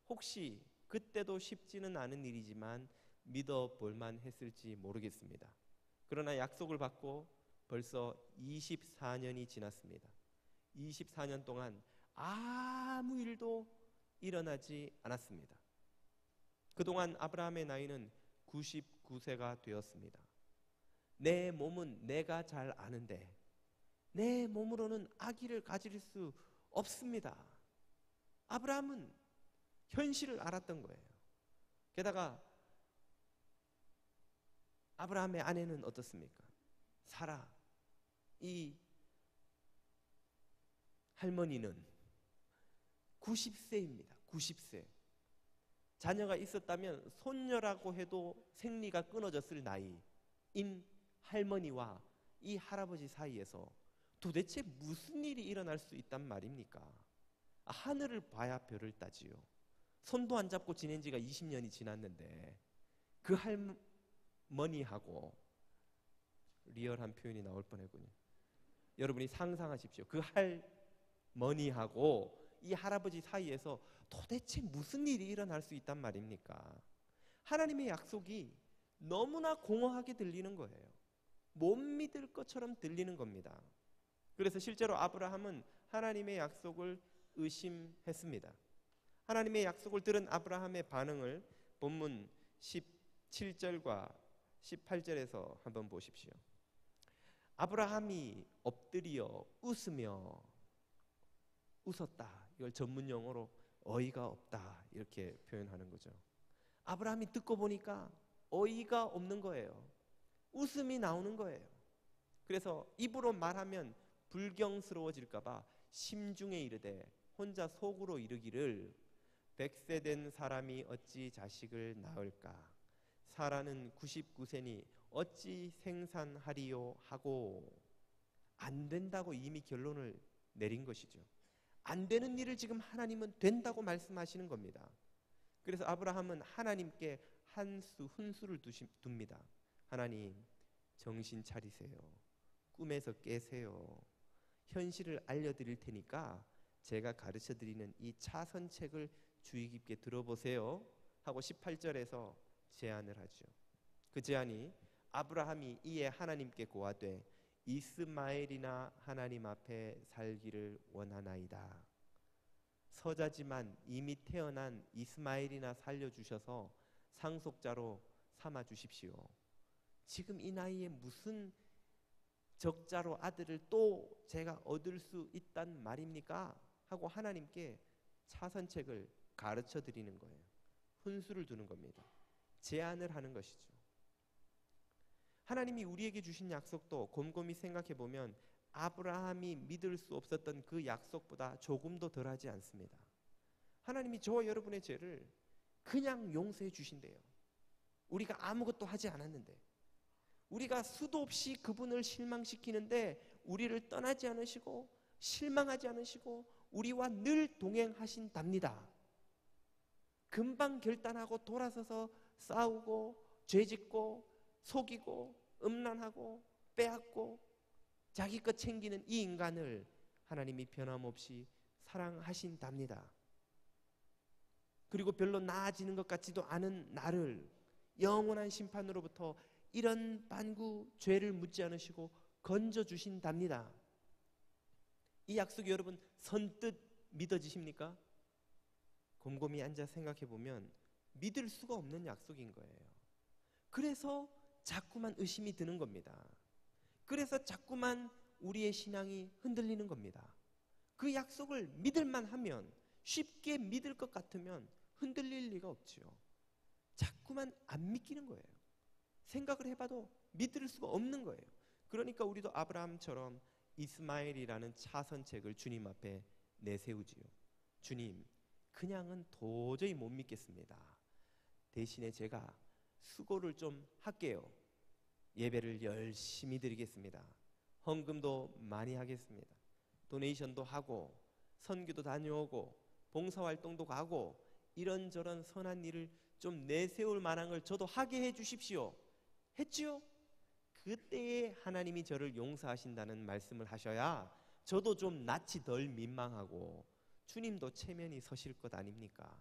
혹시 그때도 쉽지는 않은 일이지만 믿어볼만 했을지 모르겠습니다. 그러나 약속을 받고 벌써 24년이 지났습니다. 24년 동안 아무 일도 일어나지 않았습니다. 그동안 아브라함의 나이는 99세가 되었습니다. 내 몸은 내가 잘 아는데 내 몸으로는 아기를 가질 수 없습니다. 아브라함은 현실을 알았던 거예요. 게다가 아브라함의 아내는 어떻습니까? 사라. 이 할머니는 90세입니다. 90세. 자녀가 있었다면 손녀라고 해도 생리가 끊어졌을 나이인 할머니와 이 할아버지 사이에서 도대체 무슨 일이 일어날 수 있단 말입니까? 하늘을 봐야 별을 따지요. 손도 안 잡고 지낸 지가 20년이 지났는데 그 할머니하고 리얼한 표현이 나올 뻔했군요. 여러분이 상상하십시오. 그 할머니하고 이 할아버지 사이에서 도대체 무슨 일이 일어날 수 있단 말입니까? 하나님의 약속이 너무나 공허하게 들리는 거예요. 못 믿을 것처럼 들리는 겁니다. 그래서 실제로 아브라함은 하나님의 약속을 의심했습니다. 하나님의 약속을 들은 아브라함의 반응을 본문 17절과 18절에서 한번 보십시오. 아브라함이 엎드려 웃으며 웃었다. 이걸 전문 용어로 어이가 없다 이렇게 표현하는 거죠. 아브라함이 듣고 보니까 어이가 없는 거예요. 웃음이 나오는 거예요. 그래서 입으로 말하면 불경스러워질까 봐 심중에 이르되 혼자 속으로 이르기를 100세 된 사람이 어찌 자식을 낳을까? 사라는 99세니 어찌 생산하리요 하고 안 된다고 이미 결론을 내린 것이죠. 안 되는 일을 지금 하나님은 된다고 말씀하시는 겁니다. 그래서 아브라함은 하나님께 훈수를 둡니다. 하나님, 정신 차리세요. 꿈에서 깨세요. 현실을 알려드릴 테니까 제가 가르쳐드리는 이 차선책을 주의 깊게 들어보세요 하고 18절에서 제안을 하죠. 그 제안이 아브라함이 이에 하나님께 고하되 이스마엘이나 하나님 앞에 살기를 원하나이다. 서자지만 이미 태어난 이스마엘이나 살려주셔서 상속자로 삼아 주십시오. 지금 이 나이에 무슨 적자로 아들을 또 제가 얻을 수 있단 말입니까? 하고 하나님께 차선책을 가르쳐 드리는 거예요. 훈수를 두는 겁니다. 제안을 하는 것이죠. 하나님이 우리에게 주신 약속도 곰곰이 생각해 보면 아브라함이 믿을 수 없었던 그 약속보다 조금도 덜하지 않습니다. 하나님이 저와 여러분의 죄를 그냥 용서해 주신대요. 우리가 아무것도 하지 않았는데, 우리가 수도 없이 그분을 실망시키는데 우리를 떠나지 않으시고 실망하지 않으시고 우리와 늘 동행하신답니다. 금방 결단하고 돌아서서 싸우고 죄짓고 속이고 음란하고 빼앗고 자기 것 챙기는 이 인간을 하나님이 변함없이 사랑하신답니다. 그리고 별로 나아지는 것 같지도 않은 나를 영원한 심판으로부터 이런 반구 죄를 묻지 않으시고 건져주신답니다. 이 약속이 여러분 선뜻 믿어지십니까? 곰곰이 앉아 생각해 보면 믿을 수가 없는 약속인 거예요. 그래서 자꾸만 의심이 드는 겁니다. 그래서 자꾸만 우리의 신앙이 흔들리는 겁니다. 그 약속을 믿을만 하면, 쉽게 믿을 것 같으면 흔들릴 리가 없지요. 자꾸만 안 믿기는 거예요. 생각을 해봐도 믿을 수가 없는 거예요. 그러니까 우리도 아브라함처럼 이스마엘이라는 차선책을 주님 앞에 내세우지요. 주님, 그냥은 도저히 못 믿겠습니다. 대신에 제가 수고를 좀 할게요. 예배를 열심히 드리겠습니다. 헌금도 많이 하겠습니다. 도네이션도 하고 선교도 다녀오고 봉사활동도 가고 이런저런 선한 일을 좀 내세울 만한 걸 저도 하게 해 주십시오. 했지요? 그때에 하나님이 저를 용서하신다는 말씀을 하셔야 저도 좀 낯이 덜 민망하고 주님도 체면이 서실 것 아닙니까?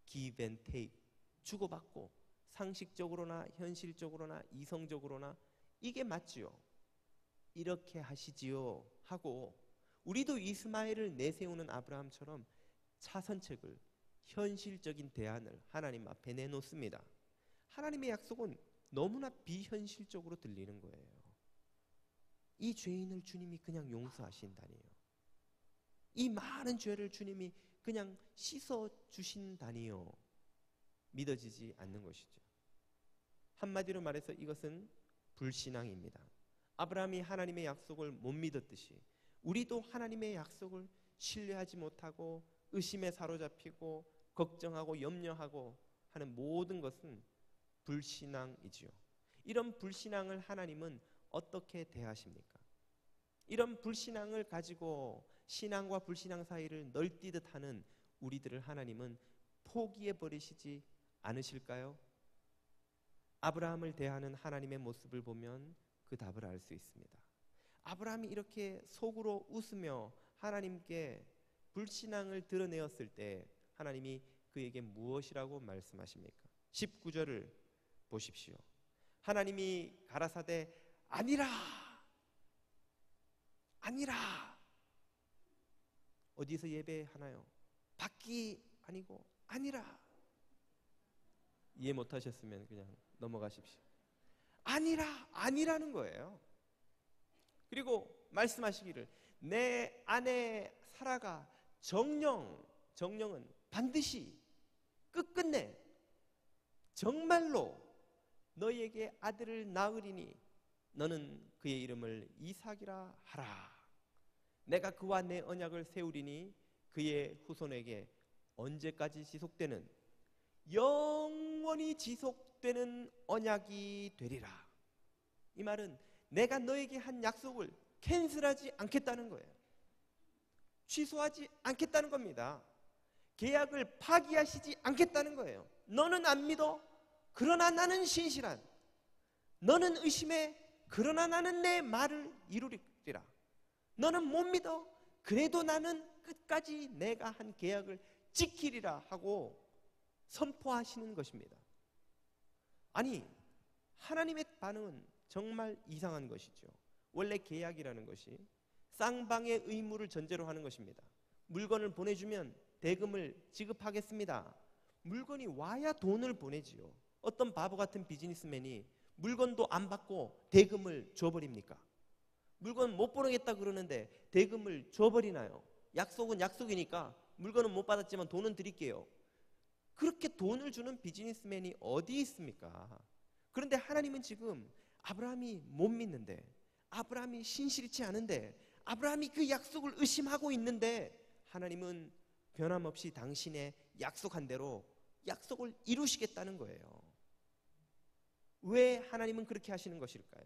Give and take, 주고받고 상식적으로나 현실적으로나 이성적으로나 이게 맞지요. 이렇게 하시지요 하고 우리도 이스마엘을 내세우는 아브라함처럼 차선책을, 현실적인 대안을 하나님 앞에 내놓습니다. 하나님의 약속은 너무나 비현실적으로 들리는 거예요. 이 죄인을 주님이 그냥 용서하신다니요. 이 많은 죄를 주님이 그냥 씻어주신다니요. 믿어지지 않는 것이죠. 한마디로 말해서 이것은 불신앙입니다. 아브라함이 하나님의 약속을 못 믿었듯이 우리도 하나님의 약속을 신뢰하지 못하고 의심에 사로잡히고 걱정하고 염려하고 하는 모든 것은 불신앙이지요. 이런 불신앙을 하나님은 어떻게 대하십니까? 이런 불신앙을 가지고 신앙과 불신앙 사이를 널뛰듯 하는 우리들을 하나님은 포기해 버리시지 않으실까요? 아브라함을 대하는 하나님의 모습을 보면 그 답을 알 수 있습니다. 아브라함이 이렇게 속으로 웃으며 하나님께 불신앙을 드러내었을 때 하나님이 그에게 무엇이라고 말씀하십니까? 19절을 보십시오. 하나님이 가라사대 아니라 아니라. 어디서 예배하나요? 밖이 아니고 아니라. 이해 못하셨으면 그냥 넘어가십시오. 아니라 아니라는 거예요. 그리고 말씀하시기를 내 아내 사라가 정령은 반드시 끝끝내 정말로 너희에게 아들을 낳으리니 너는 그의 이름을 이삭이라 하라. 내가 그와 내 언약을 세우리니 그의 후손에게 언제까지 지속되는 영원히 지속되는 언약이 되리라. 이 말은 내가 너에게 한 약속을 캔슬하지 않겠다는 거예요. 취소하지 않겠다는 겁니다. 계약을 파기하시지 않겠다는 거예요. 너는 안 믿어? 그러나 나는 신실한. 너는 의심해? 그러나 나는 내 말을 이루리라. 너는 못 믿어? 그래도 나는 끝까지 내가 한 계약을 지키리라 하고 선포하시는 것입니다. 아니, 하나님의 반응은 정말 이상한 것이죠. 원래 계약이라는 것이 쌍방의 의무를 전제로 하는 것입니다. 물건을 보내주면 대금을 지급하겠습니다. 물건이 와야 돈을 보내지요. 어떤 바보 같은 비즈니스맨이 물건도 안 받고 대금을 줘버립니까? 물건 못 보내겠다 그러는데 대금을 줘버리나요? 약속은 약속이니까 물건은 못 받았지만 돈은 드릴게요. 그렇게 돈을 주는 비즈니스맨이 어디 있습니까? 그런데 하나님은 지금 아브라함이 못 믿는데, 아브라함이 신실치 않은데, 아브라함이 그 약속을 의심하고 있는데 하나님은 변함없이 당신의 약속한 대로 약속을 이루시겠다는 거예요. 왜 하나님은 그렇게 하시는 것일까요?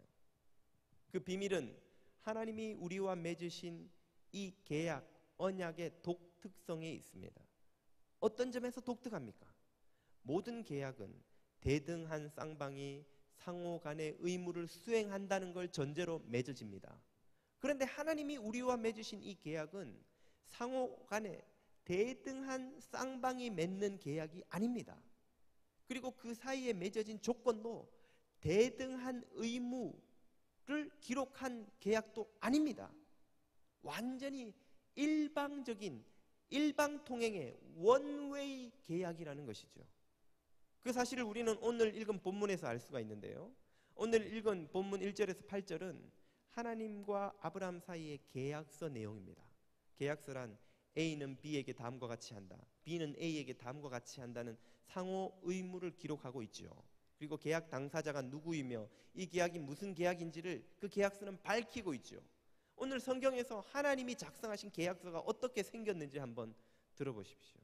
그 비밀은 하나님이 우리와 맺으신 이 계약, 언약의 독특성에 있습니다. 어떤 점에서 독특합니까? 모든 계약은 대등한 쌍방이 상호 간의 의무를 수행한다는 걸 전제로 맺어집니다. 그런데 하나님이 우리와 맺으신 이 계약은 상호 간에 대등한 쌍방이 맺는 계약이 아닙니다. 그리고 그 사이에 맺어진 조건도 대등한 의무를 기록한 계약도 아닙니다. 완전히 일방적인 일방통행의 원웨이 계약이라는 것이죠. 그 사실을 우리는 오늘 읽은 본문에서 알 수가 있는데요. 오늘 읽은 본문 1절에서 8절은 하나님과 아브라함 사이의 계약서 내용입니다. 계약서란 A는 B에게 다음과 같이 한다, B는 A에게 다음과 같이 한다는 상호 의무를 기록하고 있죠. 그리고 계약 당사자가 누구이며 이 계약이 무슨 계약인지를 그 계약서는 밝히고 있죠. 오늘 성경에서 하나님이 작성하신 계약서가 어떻게 생겼는지 한번 들어보십시오.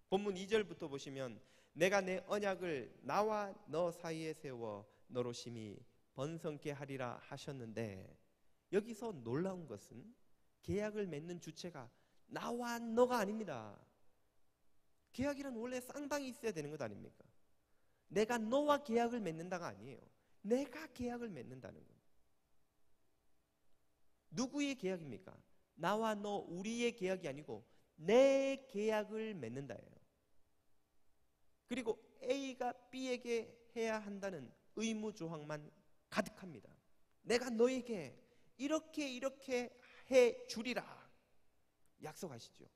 본문 2절부터 보시면 내가 내 언약을 나와 너 사이에 세워 너로 심히 번성케 하리라 하셨는데, 여기서 놀라운 것은 계약을 맺는 주체가 나와 너가 아닙니다. 계약이란 원래 쌍방이 있어야 되는 것 아닙니까? 내가 너와 계약을 맺는다가 아니에요. 내가 계약을 맺는다는 겁니다. 누구의 계약입니까? 나와 너 우리의 계약이 아니고 내 계약을 맺는다예요. 그리고 A가 B에게 해야 한다는 의무 조항만 가득합니다. 내가 너에게 이렇게 해 주리라 약속하시죠.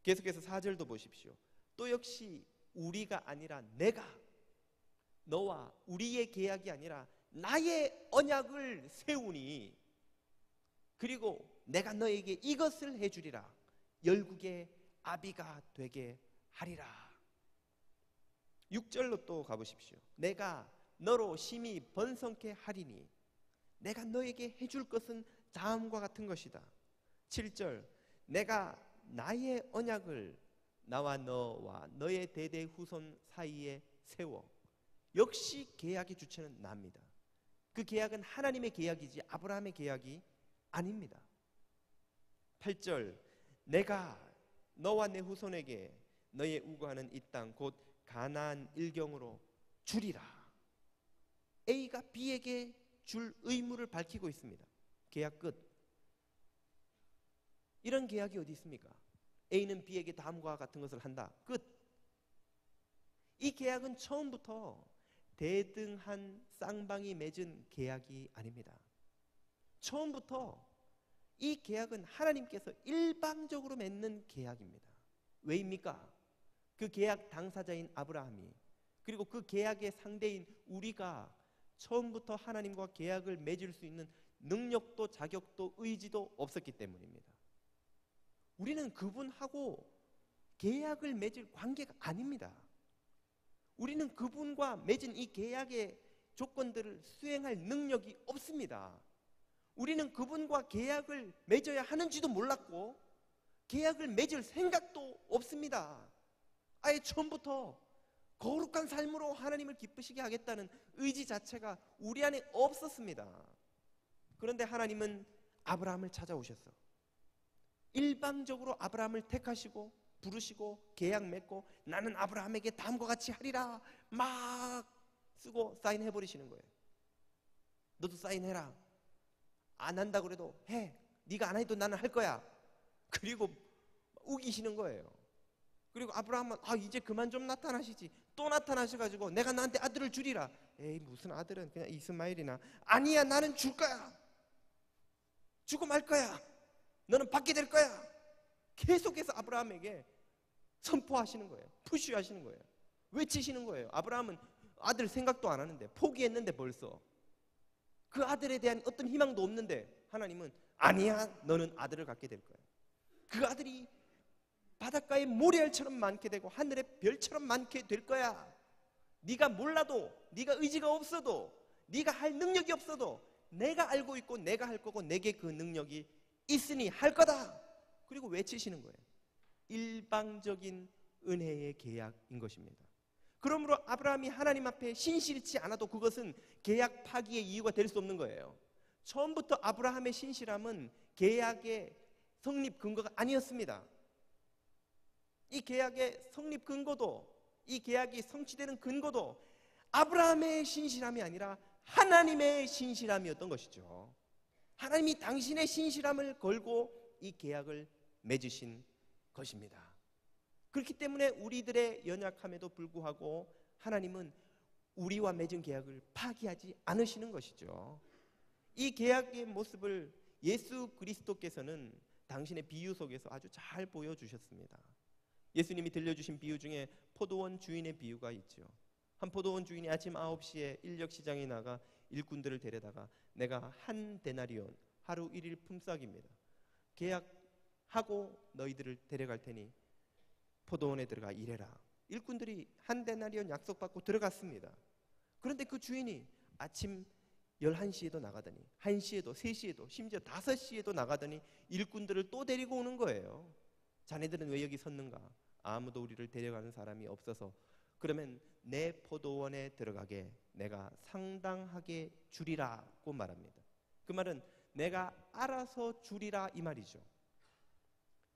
계속해서 4절도 보십시오. 또 역시 우리가 아니라 내가, 너와 우리의 계약이 아니라 나의 언약을 세우니, 그리고 내가 너에게 이것을 해주리라, 열국의 아비가 되게 하리라. 6절로 또 가보십시오. 내가 너로 심히 번성케 하리니 내가 너에게 해줄 것은 다음과 같은 것이다. 7절 내가 나의 언약을 나와 너와 너의 대대 후손 사이에 세워. 역시 계약의 주체는 나입니다. 그 계약은 하나님의 계약이지 아브라함의 계약이 아닙니다. 8절 내가 너와 내 후손에게 너의 우거하는 이 땅 곧 가나안 일경으로 주리라. A가 B에게 줄 의무를 밝히고 있습니다. 계약 끝. 이런 계약이 어디 있습니까? A는 B에게 다음과 같은 것을 한다. 끝. 이 계약은 처음부터 대등한 쌍방이 맺은 계약이 아닙니다. 처음부터 이 계약은 하나님께서 일방적으로 맺는 계약입니다. 왜입니까? 그 계약 당사자인 아브라함이, 그리고 그 계약의 상대인 우리가 처음부터 하나님과 계약을 맺을 수 있는 능력도 자격도 의지도 없었기 때문입니다. 우리는 그분하고 계약을 맺을 관계가 아닙니다. 우리는 그분과 맺은 이 계약의 조건들을 수행할 능력이 없습니다. 우리는 그분과 계약을 맺어야 하는지도 몰랐고 계약을 맺을 생각도 없습니다. 아예 처음부터 거룩한 삶으로 하나님을 기쁘시게 하겠다는 의지 자체가 우리 안에 없었습니다. 그런데 하나님은 아브라함을 찾아오셨어. 일방적으로 아브라함을 택하시고 부르시고 계약 맺고 나는 아브라함에게 다음과 같이 하리라 막 쓰고 사인해버리시는 거예요. 너도 사인해라. 안 한다고 그래도 해. 네가 안 해도 나는 할 거야. 그리고 우기시는 거예요. 그리고 아브라함은 이제 그만 좀 나타나시지. 또 나타나셔가지고 내가 너한테 아들을 주리라. 에이 무슨 아들은 그냥 이스마엘이나. 아니야 나는 줄 거야. 주고 말 거야. 너는 받게 될 거야. 계속해서 아브라함에게 선포하시는 거예요. 푸시하시는 거예요. 외치시는 거예요. 아브라함은 아들 생각도 안 하는데, 포기했는데 벌써 그 아들에 대한 어떤 희망도 없는데 하나님은 아니야 너는 아들을 갖게 될 거야. 그 아들이 바닷가의 모래알처럼 많게 되고 하늘의 별처럼 많게 될 거야. 네가 몰라도, 네가 의지가 없어도, 네가 할 능력이 없어도 내가 알고 있고 내가 할 거고 내게 그 능력이 있으니 할 거다. 그리고 외치시는 거예요. 일방적인 은혜의 계약인 것입니다. 그러므로 아브라함이 하나님 앞에 신실치 않아도 그것은 계약 파기의 이유가 될 수 없는 거예요. 처음부터 아브라함의 신실함은 계약의 성립 근거가 아니었습니다. 이 계약의 성립 근거도, 이 계약이 성취되는 근거도 아브라함의 신실함이 아니라 하나님의 신실함이었던 것이죠. 하나님이 당신의 신실함을 걸고 이 계약을 맺으신 것입니다. 그렇기 때문에 우리들의 연약함에도 불구하고 하나님은 우리와 맺은 계약을 파기하지 않으시는 것이죠. 이 계약의 모습을 예수 그리스도께서는 당신의 비유 속에서 아주 잘 보여주셨습니다. 예수님이 들려주신 비유 중에 포도원 주인의 비유가 있죠. 한 포도원 주인이 아침 9시에 인력시장에 나가 일꾼들을 데려다가 내가 한 데나리온, 하루 1일 품삯입니다. 계약하고 너희들을 데려갈 테니 포도원에 들어가 일해라. 일꾼들이 한 데나리온 약속받고 들어갔습니다. 그런데 그 주인이 아침 11시에도 나가더니 1시에도 3시에도 심지어 5시에도 나가더니 일꾼들을 또 데리고 오는 거예요. 자네들은 왜 여기 섰는가? 아무도 우리를 데려가는 사람이 없어서. 그러면 내 포도원에 들어가게 내가 상당하게 주리라고 말합니다. 그 말은 내가 알아서 주리라 이 말이죠.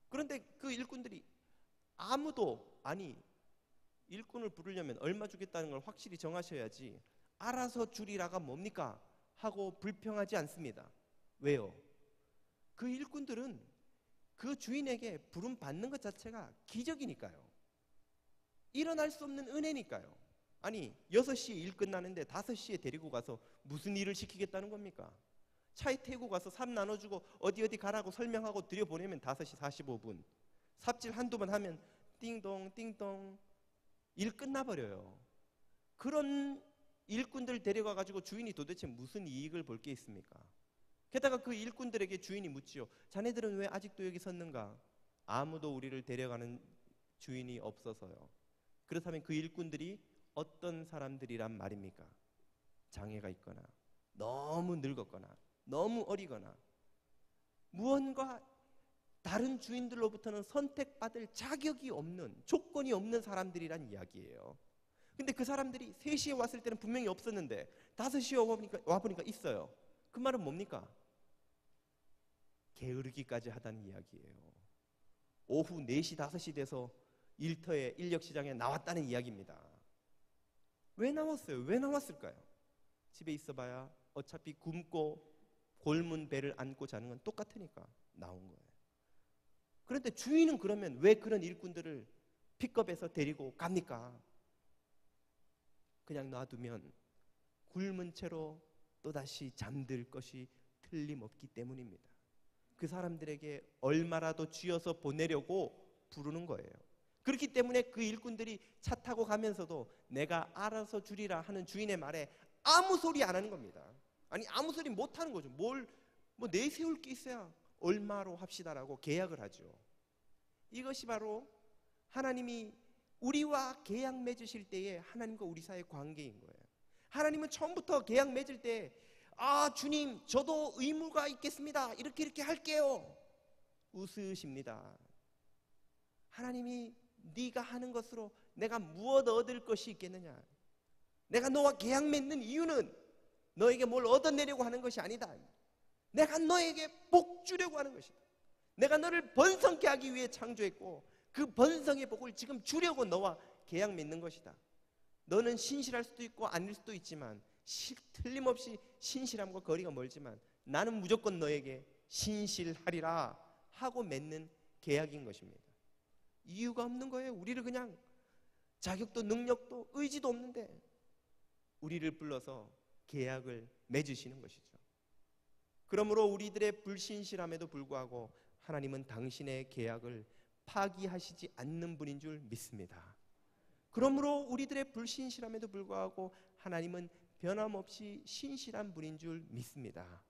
그런데 그 일꾼들이 아무도, 아니 일꾼을 부르려면 얼마 주겠다는 걸 확실히 정하셔야지 알아서 주리라가 뭡니까? 하고 불평하지 않습니다. 왜요? 그 일꾼들은 그 주인에게 부름 받는 것 자체가 기적이니까요. 일어날 수 없는 은혜니까요. 아니 6시에 일 끝나는데 5시에 데리고 가서 무슨 일을 시키겠다는 겁니까? 차에 태우고 가서 삽 나눠주고 어디 가라고 설명하고 들여보내면 5시 45분. 삽질 한두 번 하면 띵동 띵동 일 끝나버려요. 그런 일꾼들 데려가가지고 주인이 도대체 무슨 이익을 볼 게 있습니까? 게다가 그 일꾼들에게 주인이 묻지요. 자네들은 왜 아직도 여기 섰는가? 아무도 우리를 데려가는 주인이 없어서요. 그렇다면 그 일꾼들이 어떤 사람들이란 말입니까? 장애가 있거나 너무 늙었거나 너무 어리거나 무언가 다른 주인들로부터는 선택받을 자격이 없는, 조건이 없는 사람들이란 이야기예요. 근데 그 사람들이 3시에 왔을 때는 분명히 없었는데 5시에 와보니까 있어요. 그 말은 뭡니까? 게으르기까지 하다는 이야기예요. 오후 4시, 5시 돼서 일터에, 인력시장에 나왔다는 이야기입니다. 왜 나왔어요? 왜 나왔을까요? 집에 있어봐야 어차피 굶고 골문 배를 안고 자는 건 똑같으니까 나온 거예요. 그런데 주인은 그러면 왜 그런 일꾼들을 픽업해서 데리고 갑니까? 그냥 놔두면 굶은 채로 또다시 잠들 것이 틀림없기 때문입니다. 그 사람들에게 얼마라도 쥐어서 보내려고 부르는 거예요. 그렇기 때문에 그 일꾼들이 차 타고 가면서도 내가 알아서 주리라 하는 주인의 말에 아무 소리 안 하는 겁니다. 아니 아무 소리 못 하는 거죠. 뭘 뭐 내세울 게 있어야 얼마로 합시다라고 계약을 하죠. 이것이 바로 하나님이 우리와 계약 맺으실 때에 하나님과 우리 사이의 관계인 거예요. 하나님은 처음부터 계약 맺을 때 주님 저도 의무가 있겠습니다. 이렇게 할게요. 웃으십니다. 하나님이 네가 하는 것으로 내가 무엇 얻을 것이 있겠느냐. 내가 너와 계약 맺는 이유는 너에게 뭘 얻어내려고 하는 것이 아니다. 내가 너에게 복 주려고 하는 것이다. 내가 너를 번성케 하기 위해 창조했고 그 번성의 복을 지금 주려고 너와 계약 맺는 것이다. 너는 신실할 수도 있고 아닐 수도 있지만 틀림없이 신실함과 거리가 멀지만 나는 무조건 너에게 신실하리라 하고 맺는 계약인 것입니다. 이유가 없는 거예요. 우리를 그냥 자격도 능력도 의지도 없는데 우리를 불러서 계약을 맺으시는 것이죠. 그러므로 우리들의 불신실함에도 불구하고 하나님은 당신의 계약을 파기하시지 않는 분인 줄 믿습니다. 그러므로 우리들의 불신실함에도 불구하고 하나님은 변함없이 신실한 분인 줄 믿습니다.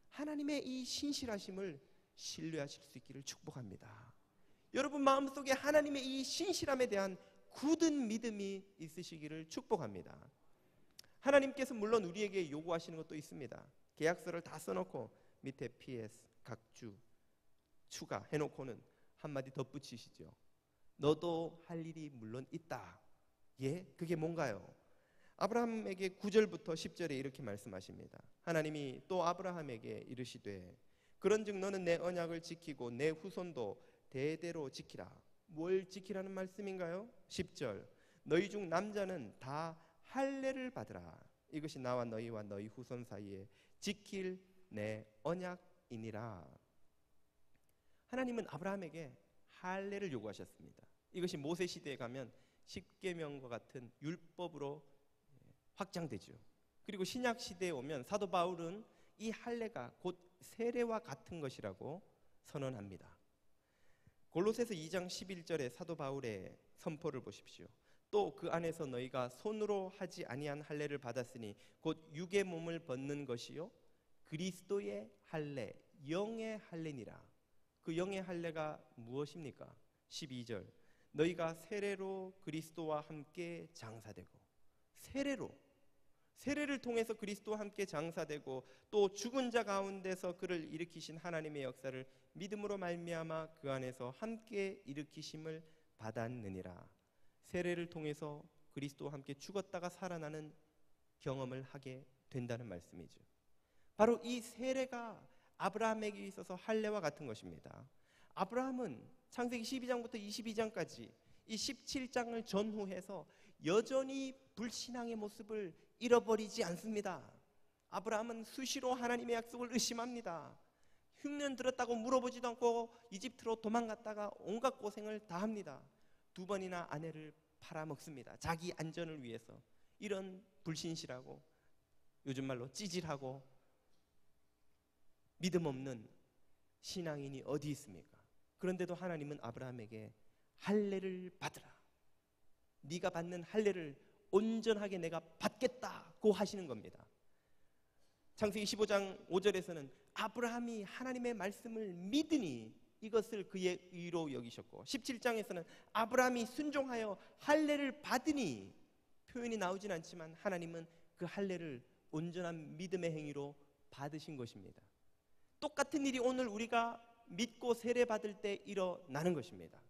하나님의 이 신실하심을 신뢰하실 수 있기를 축복합니다. 여러분 마음속에 하나님의 이 신실함에 대한 굳은 믿음이 있으시기를 축복합니다. 하나님께서 물론 우리에게 요구하시는 것도 있습니다. 계약서를 다 써놓고 밑에 PS, 각주, 추가 해놓고는 한마디 덧붙이시죠. 너도 할 일이 물론 있다. 예? 그게 뭔가요? 아브라함에게 9절부터 10절에 이렇게 말씀하십니다. 하나님이 또 아브라함에게 이르시되 그런즉 너는 내 언약을 지키고 내 후손도 대대로 지키라. 뭘 지키라는 말씀인가요? 10절 너희 중 남자는 다 할례를 받으라. 이것이 나와 너희와 너희 후손 사이에 지킬 내 언약이니라. 하나님은 아브라함에게 할례를 요구하셨습니다. 이것이 모세 시대에 가면 십계명과 같은 율법으로 확장되죠. 그리고 신약 시대에 오면 사도 바울은 이 할례가 곧 세례와 같은 것이라고 선언합니다. 골로새서 2장 11절에 사도 바울의 선포를 보십시오. 또 그 안에서 너희가 손으로 하지 아니한 할례를 받았으니 곧 육의 몸을 벗는 것이요 그리스도의 할례, 영의 할례니라. 그 영의 할례가 무엇입니까? 12절 너희가 세례로 그리스도와 함께 장사되고, 세례를 통해서 그리스도와 함께 장사되고 또 죽은 자 가운데서 그를 일으키신 하나님의 역사를 믿음으로 말미암아 그 안에서 함께 일으키심을 받았느니라. 세례를 통해서 그리스도와 함께 죽었다가 살아나는 경험을 하게 된다는 말씀이죠. 바로 이 세례가 아브라함에게 있어서 할례와 같은 것입니다. 아브라함은 창세기 12장부터 22장까지 이 17장을 전후해서 여전히 불신앙의 모습을 잃어버리지 않습니다. 아브라함은 수시로 하나님의 약속을 의심합니다. 흉년 들었다고 물어보지도 않고 이집트로 도망갔다가 온갖 고생을 다 합니다. 2번이나 아내를 팔아먹습니다. 자기 안전을 위해서. 이런 불신실하고 요즘 말로 찌질하고 믿음 없는 신앙인이 어디 있습니까? 그런데도 하나님은 아브라함에게 할례를 받으라. 네가 받는 할례를 온전하게 내가 받겠다고 하시는 겁니다. 창세기 15장 5절에서는 아브라함이 하나님의 말씀을 믿으니 이것을 그의 의로 여기셨고 17장에서는 아브라함이 순종하여 할례를 받으니 표현이 나오진 않지만 하나님은 그 할례를 온전한 믿음의 행위로 받으신 것입니다. 똑같은 일이 오늘 우리가 믿고 세례받을 때 일어나는 것입니다.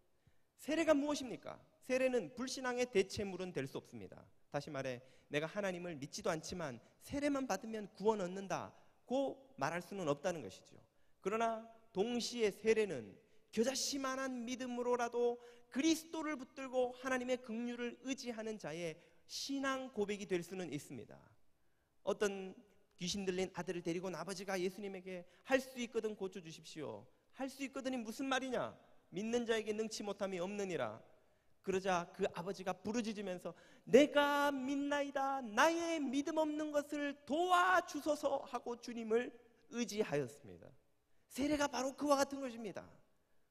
세례가 무엇입니까? 세례는 불신앙의 대체물은 될 수 없습니다. 다시 말해 내가 하나님을 믿지도 않지만 세례만 받으면 구원 얻는다고 말할 수는 없다는 것이죠. 그러나 동시에 세례는 겨자씨만한 믿음으로라도 그리스도를 붙들고 하나님의 긍휼을 의지하는 자의 신앙 고백이 될 수는 있습니다. 어떤 귀신 들린 아들을 데리고 온 아버지가 예수님에게 할 수 있거든 고쳐주십시오. 할 수 있거든이 무슨 말이냐? 믿는 자에게 능치 못함이 없느니라. 그러자 그 아버지가 부르짖으면서 내가 믿나이다 나의 믿음 없는 것을 도와주소서 하고 주님을 의지하였습니다. 세례가 바로 그와 같은 것입니다.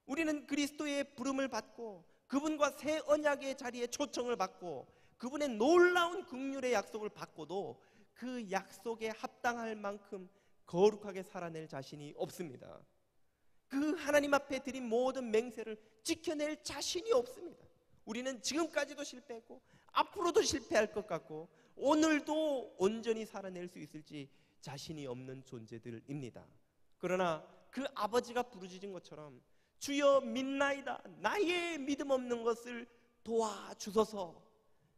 우리는 그리스도의 부름을 받고 그분과 새 언약의 자리에 초청을 받고 그분의 놀라운 긍휼의 약속을 받고도 그 약속에 합당할 만큼 거룩하게 살아낼 자신이 없습니다. 그 하나님 앞에 드린 모든 맹세를 지켜낼 자신이 없습니다. 우리는 지금까지도 실패했고 앞으로도 실패할 것 같고 오늘도 온전히 살아낼 수 있을지 자신이 없는 존재들입니다. 그러나 그 아버지가 부르짖은 것처럼 주여 믿나이다 나의 믿음 없는 것을 도와주소서.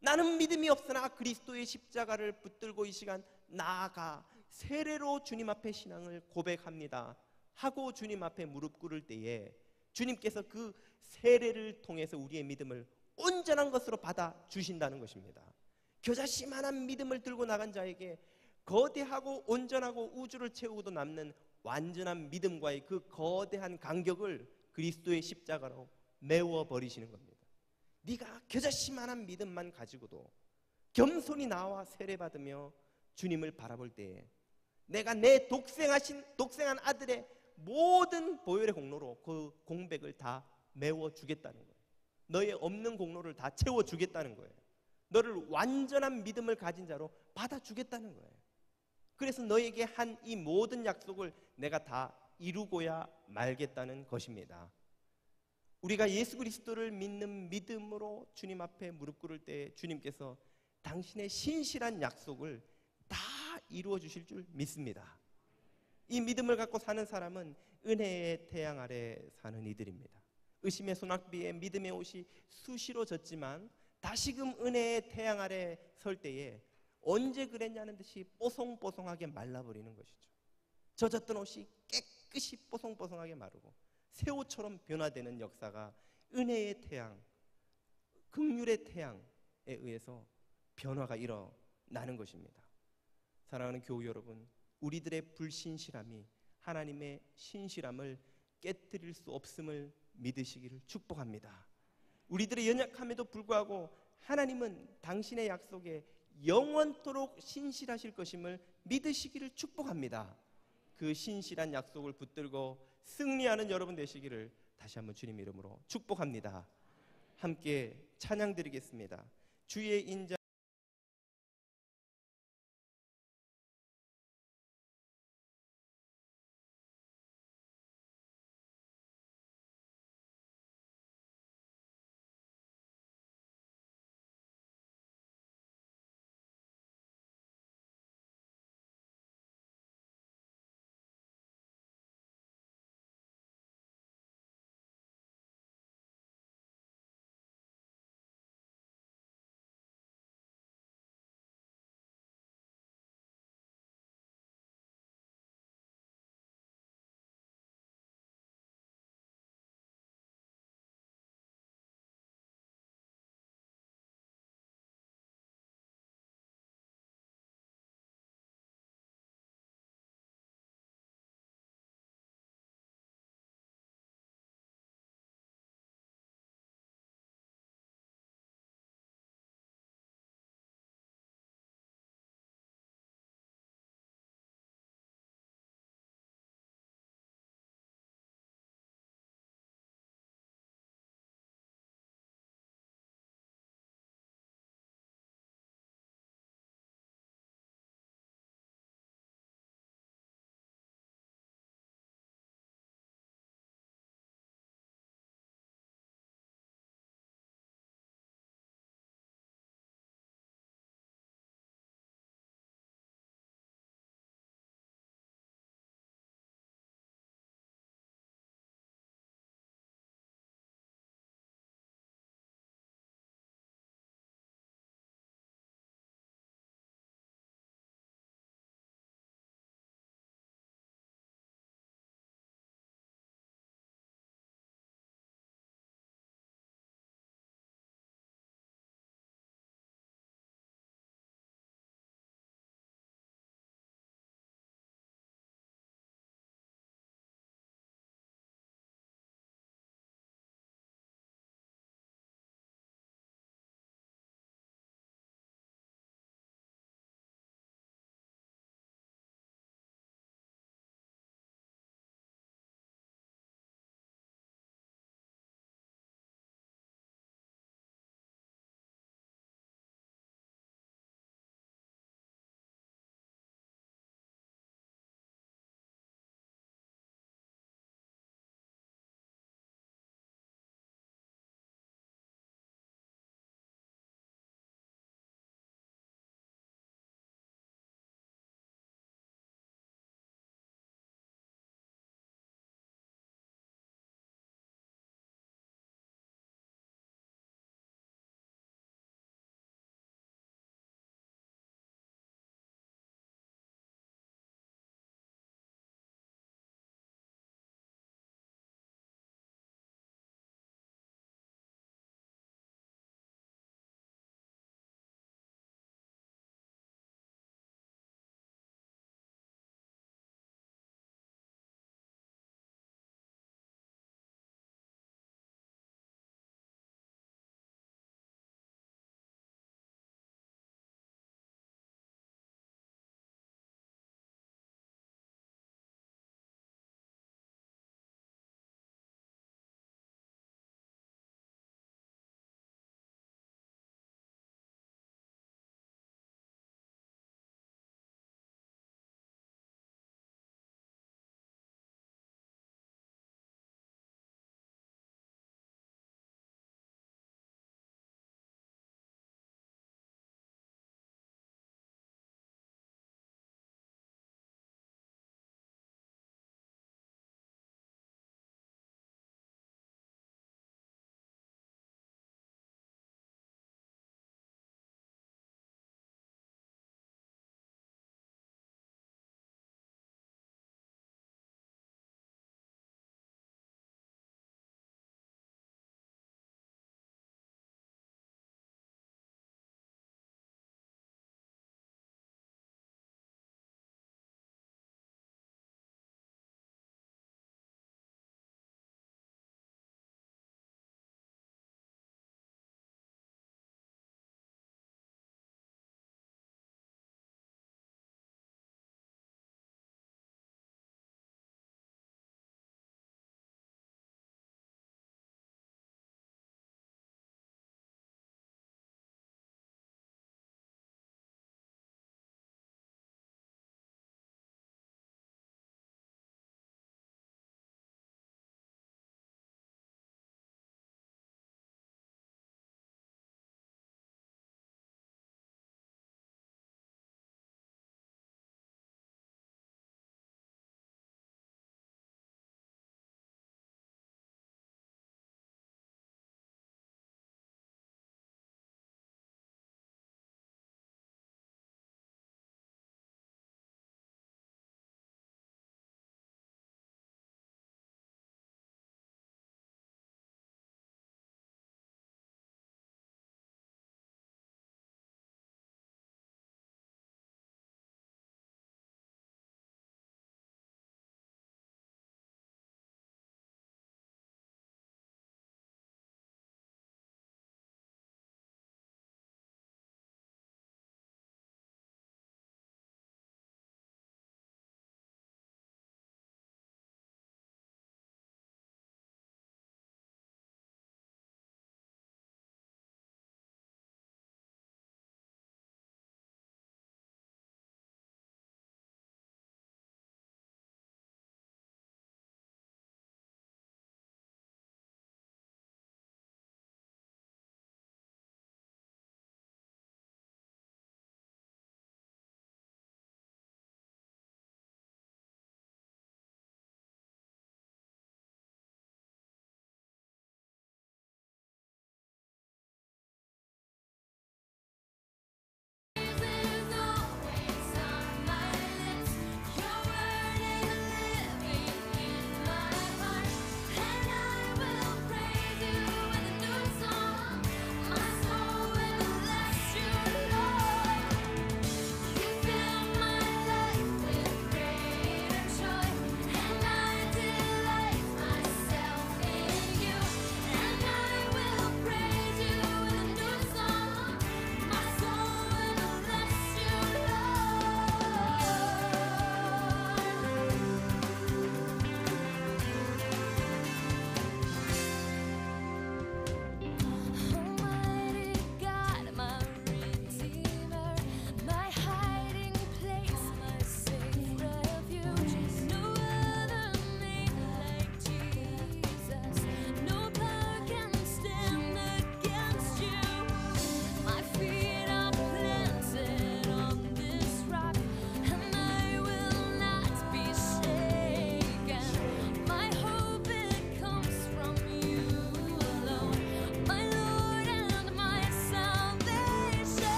나는 믿음이 없으나 그리스도의 십자가를 붙들고 이 시간 나아가 세례로 주님 앞에 신앙을 고백합니다 하고 주님 앞에 무릎 꿇을 때에 주님께서 그 세례를 통해서 우리의 믿음을 온전한 것으로 받아 주신다는 것입니다. 겨자씨만한 믿음을 들고 나간 자에게 거대하고 온전하고 우주를 채우고도 남는 완전한 믿음과의 그 거대한 간격을 그리스도의 십자가로 메워버리시는 겁니다. 네가 겨자씨만한 믿음만 가지고도 겸손히 나와 세례받으며 주님을 바라볼 때에 내가 내 독생한 아들의 모든 보혈의 공로로 그 공백을 다 메워주겠다는 거예요. 너의 없는 공로를 다 채워주겠다는 거예요. 너를 완전한 믿음을 가진 자로 받아주겠다는 거예요. 그래서 너에게 한 이 모든 약속을 내가 다 이루고야 말겠다는 것입니다. 우리가 예수 그리스도를 믿는 믿음으로 주님 앞에 무릎 꿇을 때 주님께서 당신의 신실한 약속을 다 이루어 주실 줄 믿습니다. 이 믿음을 갖고 사는 사람은 은혜의 태양 아래 사는 이들입니다. 의심의 소낙비에 믿음의 옷이 수시로 졌지만 다시금 은혜의 태양 아래 설 때에 언제 그랬냐는 듯이 뽀송뽀송하게 말라버리는 것이죠. 젖었던 옷이 깨끗이 뽀송뽀송하게 마르고 새 옷처럼 변화되는 역사가 은혜의 태양, 긍휼의 태양에 의해서 변화가 일어나는 것입니다. 사랑하는 교우 여러분, 우리들의 불신실함이 하나님의 신실함을 깨뜨릴 수 없음을 믿으시기를 축복합니다. 우리들의 연약함에도 불구하고 하나님은 당신의 약속에 영원토록 신실하실 것임을 믿으시기를 축복합니다. 그 신실한 약속을 붙들고 승리하는 여러분 되시기를 다시 한번 주님 이름으로 축복합니다. 함께 찬양 드리겠습니다. 주의 인자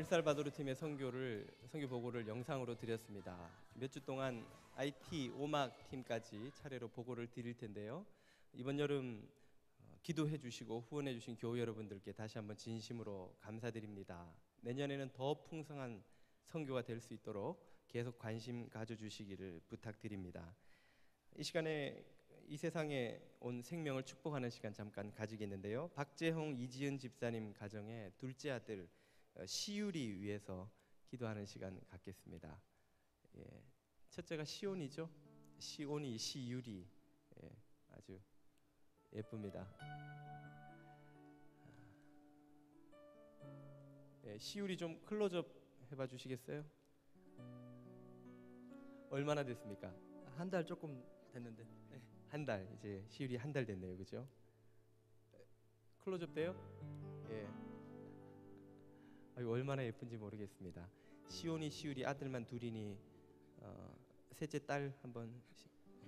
엘살바도르 팀의 선교 보고를 영상으로 드렸습니다. 몇 주 동안 IT 오막 팀까지 차례로 보고를 드릴 텐데요. 이번 여름 기도해 주시고 후원해 주신 교우 여러분들께 다시 한번 진심으로 감사드립니다. 내년에는 더 풍성한 선교가 될 수 있도록 계속 관심 가져주시기를 부탁드립니다. 이 시간에 이 세상에 온 생명을 축복하는 시간 잠깐 가지겠는데요. 박재홍, 이지은 집사님 가정의 둘째 아들 시율이 위해서 기도하는 시간 갖겠습니다. 예, 첫째가 시온이죠. 시온이, 시율이, 예, 아주 예쁩니다. 예, 시율이 좀 클로즈업 해봐 주시겠어요? 얼마나 됐습니까? 한 달 조금 됐는데. 네, 한 달. 이제 시율이 한 달 됐네요, 그죠? 클로즈업 돼요? 예. 아유, 얼마나 예쁜지 모르겠습니다. 시온이, 시율이 아들만 둘이니 셋째 딸 한번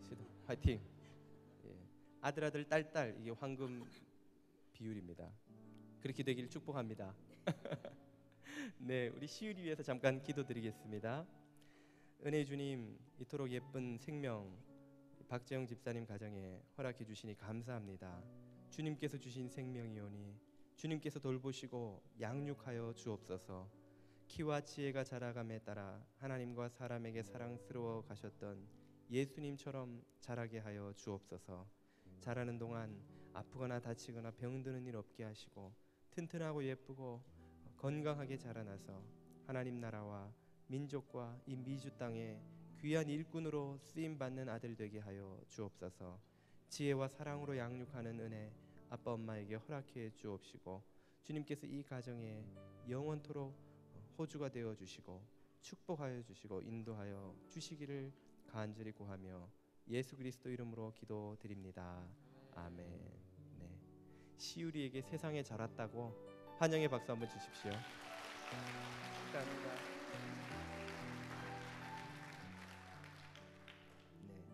시도. 화이팅. 예. 아들 딸 이게 황금 비율입니다. 그렇게 되기를 축복합니다. 네, 우리 시율이 위해서 잠깐 기도드리겠습니다. 은혜 주님, 이토록 예쁜 생명 박재영 집사님 가정에 허락해 주시니 감사합니다. 주님께서 주신 생명이오니 주님께서 돌보시고 양육하여 주옵소서. 키와 지혜가 자라감에 따라 하나님과 사람에게 사랑스러워 가셨던 예수님처럼 자라게 하여 주옵소서. 자라는 동안 아프거나 다치거나 병드는 일 없게 하시고 튼튼하고 예쁘고 건강하게 자라나서 하나님 나라와 민족과 이 미주 땅에 귀한 일꾼으로 쓰임받는 아들 되게 하여 주옵소서. 지혜와 사랑으로 양육하는 은혜 아빠 엄마에게 허락해 주옵시고 주님께서 이 가정에 영원토록 호주가 되어 주시고 축복하여 주시고 인도하여 주시기를 간절히 구하며 예수 그리스도 이름으로 기도드립니다. 아멘. 네. 시우리에게 세상에 자랐다고 환영의 박수 한번 주십시오. 감사합니다. 네.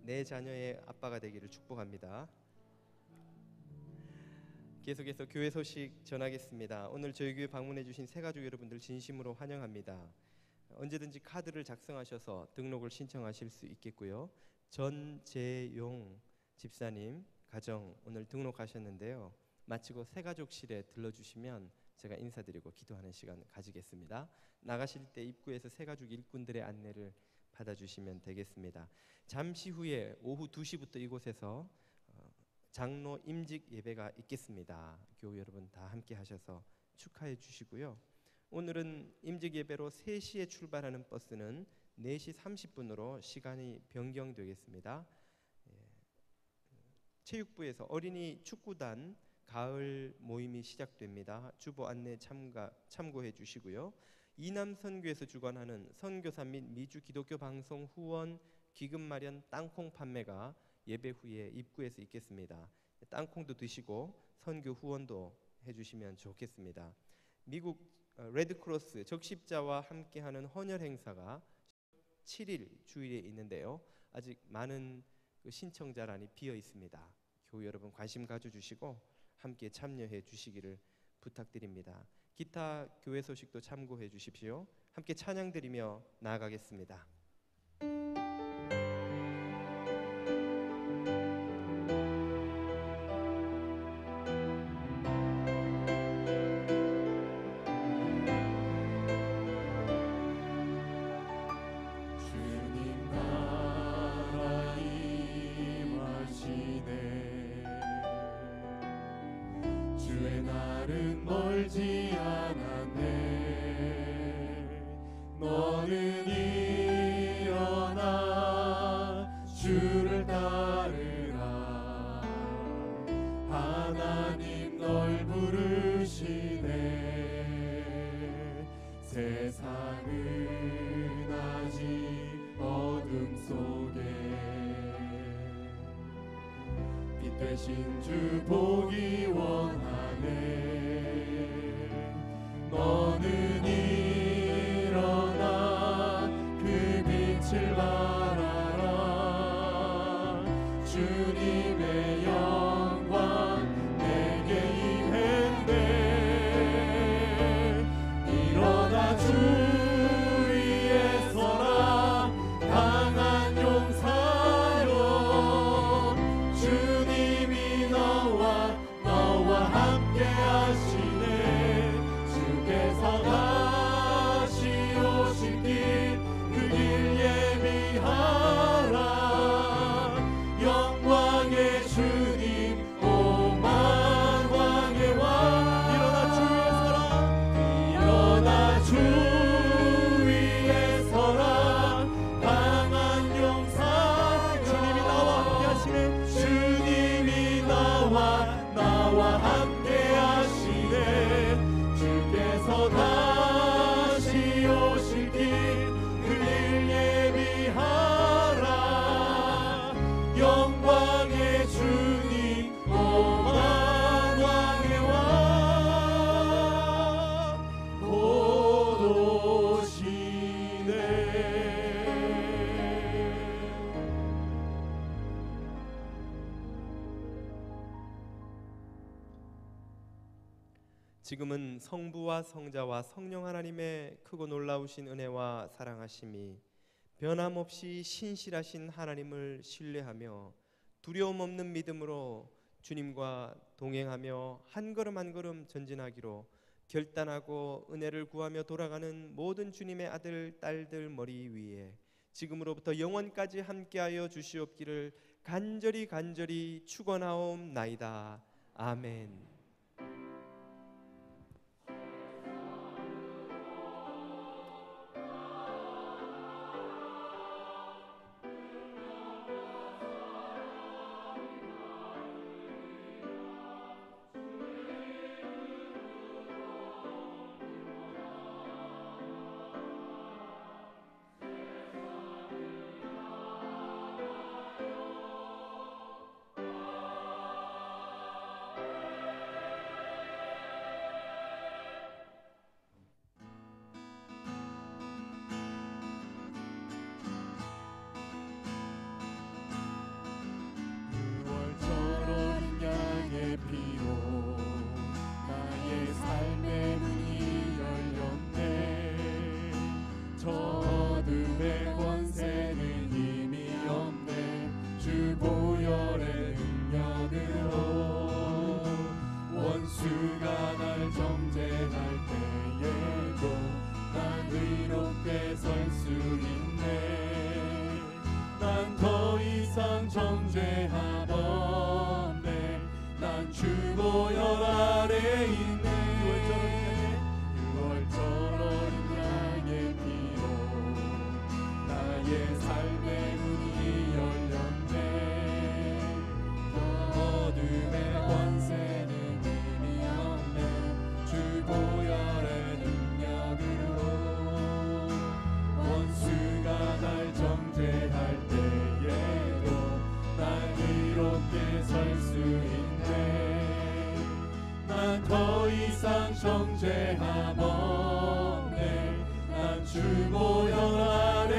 내 자녀의 아빠가 되기를 축복합니다. 계속해서 교회 소식 전하겠습니다. 오늘 저희 교회 방문해 주신 새가족 여러분들 진심으로 환영합니다. 언제든지 카드를 작성하셔서 등록을 신청하실 수 있겠고요. 전재용 집사님 가정 오늘 등록하셨는데요. 마치고 새가족실에 들러주시면 제가 인사드리고 기도하는 시간 가지겠습니다. 나가실 때 입구에서 새가족 일꾼들의 안내를 받아주시면 되겠습니다. 잠시 후에 오후 2시부터 이곳에서 장로 임직 예배가 있겠습니다. 교우 여러분 다 함께 하셔서 축하해 주시고요. 오늘은 임직 예배로 3시에 출발하는 버스는 4시 30분으로 시간이 변경되겠습니다. 체육부에서 어린이 축구단 가을 모임이 시작됩니다. 주보 안내 참고해 주시고요. 이남 선교에서 주관하는 선교사 및 미주 기독교 방송 후원 기금 마련 땅콩 판매가 예배 후에 입구에서 있겠습니다. 땅콩도 드시고 선교 후원도 해주시면 좋겠습니다. 미국 레드크로스 적십자와 함께하는 헌혈 행사가 7일 주일에 있는데요. 아직 많은 신청자란이 비어 있습니다. 교우 여러분 관심 가져주시고 함께 참여해 주시기를 부탁드립니다. 기타 교회 소식도 참고해 주십시오. 함께 찬양 드리며 나아가겠습니다. 멀지 않았네. 너는 일어나 주를 따르라. 하나님 널 부르시네. 세상은 아직 어둠 속에 빛 되신 주 보기 원하네. 너는 일어나 그 빛을 바라라. 주님의 영광 내게 임했네. 일어나 지금은 성부와 성자와 성령 하나님의 크고 놀라우신 은혜와 사랑하심이 변함없이 신실하신 하나님을 신뢰하며 두려움 없는 믿음으로 주님과 동행하며 한 걸음 한 걸음 전진하기로 결단하고 은혜를 구하며 돌아가는 모든 주님의 아들 딸들 머리 위에 지금으로부터 영원까지 함께하여 주시옵기를 간절히 축원하옵나이다. 아멘. 원수가 날 정죄할 때에도 난 의롭게 설 수 있네. 난 더 이상 정죄함 없네. 난 주 보혈 아래 있네. 6월절 어린 양의 피로 나의 삶의 문이 열렸네. 어둠의 권세는 보혈의 능력으로 원수가 날 정죄할 때에도 날 이롭게 설 수 있네. 난 더 이상 정죄함 없네. 난 주 보혈 아래